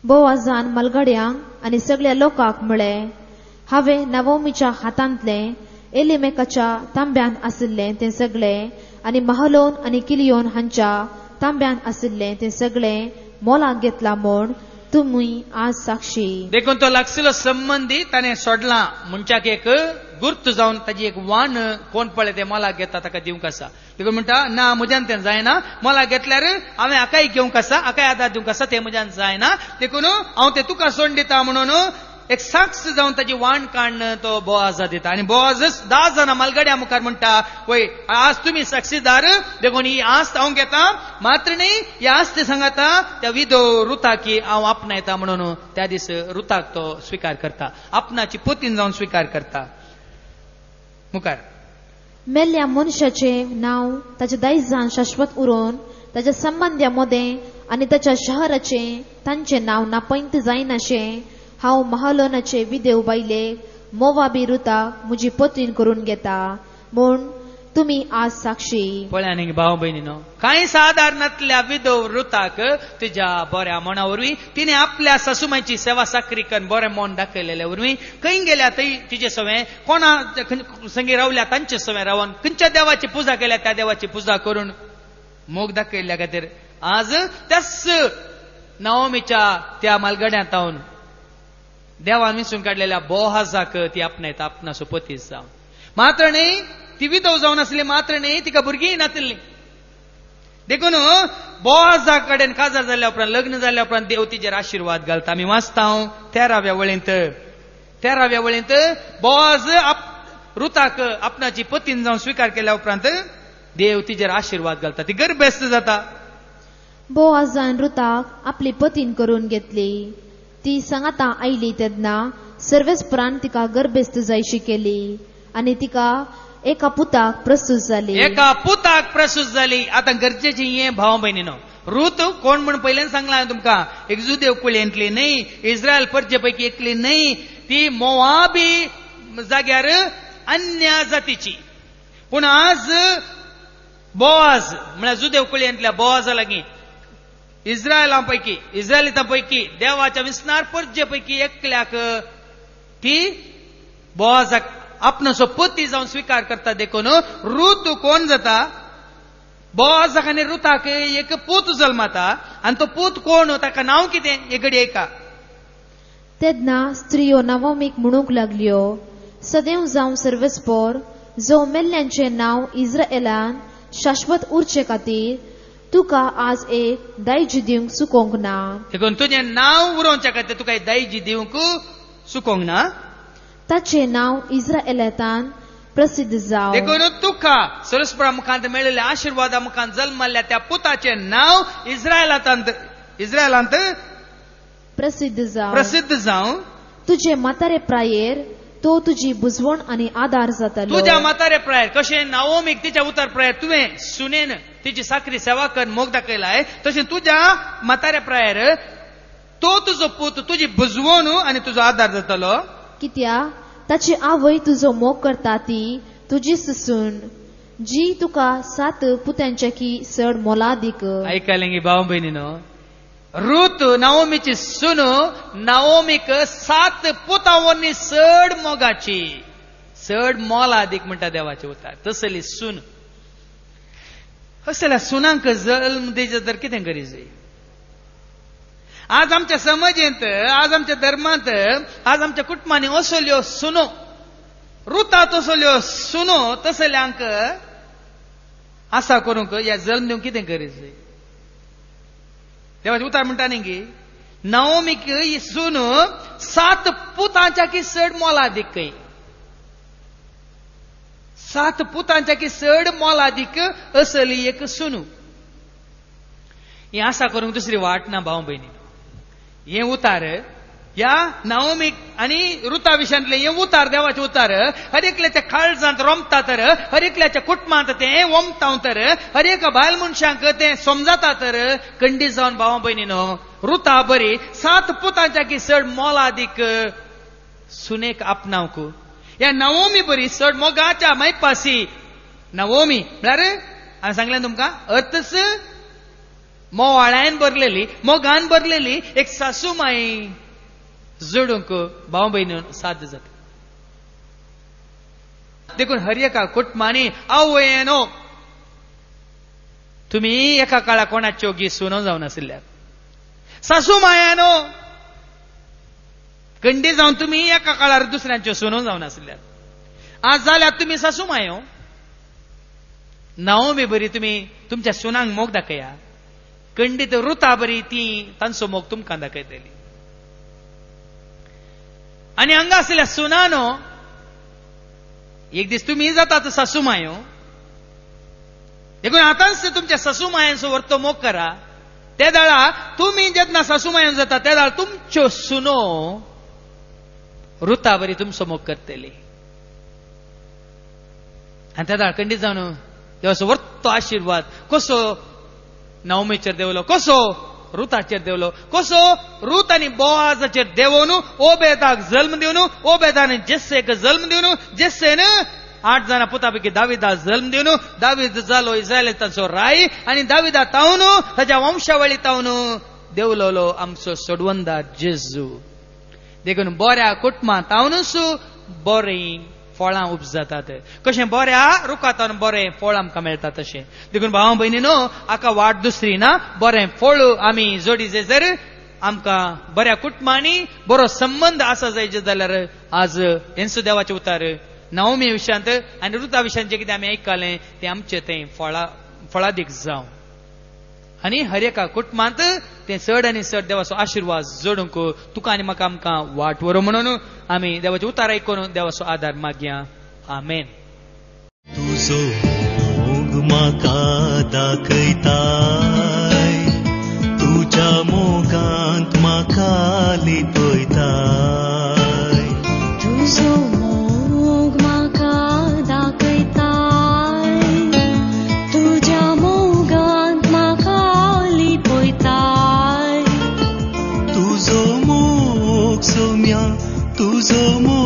बोवाजान मलगड्यांक आनी सगळ्या लोकांक म्हळें, हांवें नवोमीच्या हातांतले एलिमेकाच्या तांब्यान आशिल्लें तें सगळें आनी महलोन आनी किलियोन हांच्या तांब्यान आशिल्लें तें सगळें मोलाक घेतलां म्हूण तुमी आज साक्षी. देखून तो लागशिल्लो संबंधी ताणें सोडला. मनशाक एक गुर्त जावन ताजी एक वाण कोण पळय ते मोलाक घेता ताका दिवंक आसा. देखून म्हणटा ना म्हज्यान तें जायना, मोलाक घेतल्यार हांवें आकाय घेवंक आसा, आकाय आदार दिवंक आसा, तें म्हज्यान जायना. देखून हांव तें तुका सोडून दिता म्हणून एक साक्ष जावन ताची वाण काडून तो बोआजा दिता. आनी बोआज 10 जाणां मालगाड्या मुखार म्हणटा, वय आज तुमी साक्षीदार, देखून ही आस्त हांव घेता, मात्र न्ही ही आस्त सांगता त्या विधो रुता की हांव आपणायता म्हणून त्या दीस रुताक तो स्वीकार करता, आपणाची पोतीन जावन स्वीकार करता. मुखार मेल्ल्या मनशाचे नाव ताच्या दायजान शाश्वत उरोवन ताच्या संबंध्या मदें आनी ताच्या शहराचे तांचे नाव नापैंत जायनाशें हांव महलोनाचे विदेव बायलेक मोवाबी रुताक म्हजी पत्नीन करून घेता म्हूण तुमी आज साक्षी. पळया न्ही भाव भयणीनो, कांय सादारणांतल्या विधव रुताक तुज्या बऱ्या मना वरवीं तिने आपल्या सासूमायची सेवा साकरी करून बरें मन दाखयलेल्या वरवीं खंय गेल्या थंय तिचे सवय कोणा संगी रावल्या तांचे सवय रावन खंयच्या देवाची पुजा केल्या त्या देवाची पुजा करून मोग दाखयल्ल्या खातीर आज त्याच नवमीच्या त्या मालगड्यांत जावन देवान विंचून काडलेल्या बोआजाक ती आपणायता आपणाचो पती जावन. मात्र न्ही ती विधव जावन आसली, मात्र न्ही तिका भुरगीं नातिल्लीं. देखून बोआजा कडेन काजार जाल्ल्या उपरांत लग्न जाल्ल्या उपरांत देव तिचेर आशिर्वाद घालता. आमी वाचता 13व्या वळींत बोआज रुताक आपणाची पतीन जावन स्वीकार केल्या उपरांत देव तिचेर आशिर्वाद घालता, ती गर्भस्थ जाता. बोआजान रुताक आपली पतीन करून घेतली. ती सांगाता आयली तेन्ना सर्वेस्परान तिका गर्भस्थ जायशी केली आनी तिका एका पुताक प्रसूत जाली. आता गरजेची हे भाव भयणीनो, रूत कोण म्हण पयल्यान सांगला तुमकां, एक जुदेव कुळयेंतली न्हय, इस्रायल परजे पैकी एकली न्हय, ती मोवाबी जाग्यार अन्य जातीची. पूण आज बोआज म्हळ्यार जुदेव कुळयेंतल्या बोआजा लागीं इस्रायलितां पैकी देवाच्या विस्नार परजे पैकी एकल्याक ती बोआजाक आपणाचो पती जावन स्वीकार करता. देखून रूत कोण जाता, बोआजाक आनी रुताक एक पूत जल्माता. आनी तो पूत कोण, ताका नांव कितें एक घडी ऐका. तेन्ना स्त्रियो नवमीक म्हणूंक लागल्यो, सदैव जावं सर्वेस्पर जो मेल्ल्यांचे नांव इस्राएलान शाश्वत उरचे खातीर तुका आज एक दायज दिवंक सुकोवंक ना. देखून तुजें नांव उरोवच्या खातीर तुका दायज दिवंक सुकोवंक ना. ताचे नांव इस्राएलांतान प्रसिद्ध जावं. देखून तुका सरस्परा मुखांत मेळिल्ल्या आशिर्वादा मुखांत जल्मल्ल्या त्या पुताचे नांव इस्राएलांत प्रसिद्ध जावं. तुजे म्हातारे प्रायेर तो तुजी बुजवण आनी आदार जातालो. तुज्या म्हातारे प्रायर कशें नाओमीक तिच्या उतर प्रायर तुवें सुनेन तिची साकरी सेवा कर मोग दाखयलाय, तशें तुज्या म्हातारे प्रायर तो तुजो पूत तुजी बुजवण आनी तुजो आदार जातालो. कित्याक ताची आवय तुजो मोग करता ती तुजी सुसून, जी तुका 7 पुत्यांच्याकी चड मोलादीक. आयकलें गे भाव भयणीनो, रूत नाओमीची सून नाओमीक 7 पुतांवरनी चड मोगाची, चड मोलादीक म्हणटा देवाचे उतार. तसली सून असल्या सुनांक जल्म दिता तर कितें गरज जाय. आज आमच्या समाजेंत, आज आमच्या धर्मांत, आज आमच्या कुटुंबांनी असल्यो सुनो, रुतात असल्यो सुनो तसल्यांक आसा करूंक ह्या जल्म दिवंक कितें गरज जाय. देवाचे उतार म्हणटा न्ही की नाओमीक ही सून 7 पुतांच्या की चड मोलादीक, 7 पुतांच्या की चड मोलादीक असली एक सुनू. ही आसा करूंक दुसरी वाट ना भाव भयणी. हे उतार ह्या नाओमीक आनी रुता विशयांतले हे उतार देवाचे उतार हर एकल्याच्या काळजांत रोमता तर, हर एकल्याच्या कुटुंबांत ते वमता तर, हर एक बायल मनशांक ते समजता तर खंडीत जावन भावा भयणीनो रुता बरी 7 पुतांच्या की चड मोलादीक सुनेक आपणावक ह्या नवोमी बरी चड मोगाच्या मायपासी नवोमी म्हळ्यार हांवें सांगलें तुमकां अर्थच मोवाळ्यान भरलेली मोगान भरलेली एक सासू माई जोडूंक भाव भयणीन साध्य जाता. देखून हर एका कुटुंबांनी आवयनो तुम्ही एका काळा कोणाच्यो गी सुनो जावन आशिल्ल्यात. सासू मायानो गंडी जावन तुम्ही एका काळार दुसऱ्यांच्यो सुनो जावन आशिल्ल्यात. आज जाल्यात तुम्ही सासू मायो नावोमी बरी तुम्ही तुमच्या सुनांक मोग दाखया. खंडीत रुता बरी ती तांचो मोग तुमकां दाखयतली. आनी हांगा आसलेल्या सुनानो एक दीस तुम्ही जातात सासू मायो देखून आतांच तुमच्या सासू मायांचो वर्तो मोग करा. त्या दाळा तुम्ही जेन्ना सासू मायो जाता त्या दाळा तुमच्यो सुनो रुता बरी तुमचो मोग करतली. आनी त्या दाळ खंडीत जावन देवाचो वर्तो आशिर्वाद कसो नवमीचेर देवलो, कसो रुताचेर देवलो, कसो रूत आनी बोआजाचेर देवून ओबेदाक जल्म दिवन ओबेदान जेस्सेक जल्म दिवन जेस्सेन 8 जाणां पुता पैकी दाविदाक जल्म दिवन दावीद जालो इस्रायेलाचो राय आनी दाविदा तावन ताच्या वंशावळी तावन देवलोलो आमचो सोडवंदार जेजू. देखून बऱ्या कुटुंबां तावनूच बरीं फळां उपजातात. कशें बऱ्या रुखांतून बरें फळ आमकां मेळटा तशें. देखून भाव भयणीनो हाका वाट दुसरी ना. बरें फळ आमी जोडी जर आमकां बऱ्या कुटुंबांनी बरो संबंध आसा जाय जाल्यार आज येसू देवाचें उतार नवमी विशयांत आनी रुता विशयांत जें कितें आमी आयकलें तें आमचें तें फळादीक जावं आनी हर एका कुटुंबांत तें चड आनी चड देवाचो आशिर्वाद जोडूंक तुका आनी म्हाका आमकां वाट वरो म्हणून आमी देवाचें उतार आयकून देवाचो आदार मागया. आमेन. तुजो मोग म्हाका दाखयताय, तुज्या मोगांत म्हाका लिपयताय. तुजो मोग म्हाका दाखयताय, तुज्या मोगांत म्हाका लिपयताय. तुजो मोग सोम्या, तुजो मोग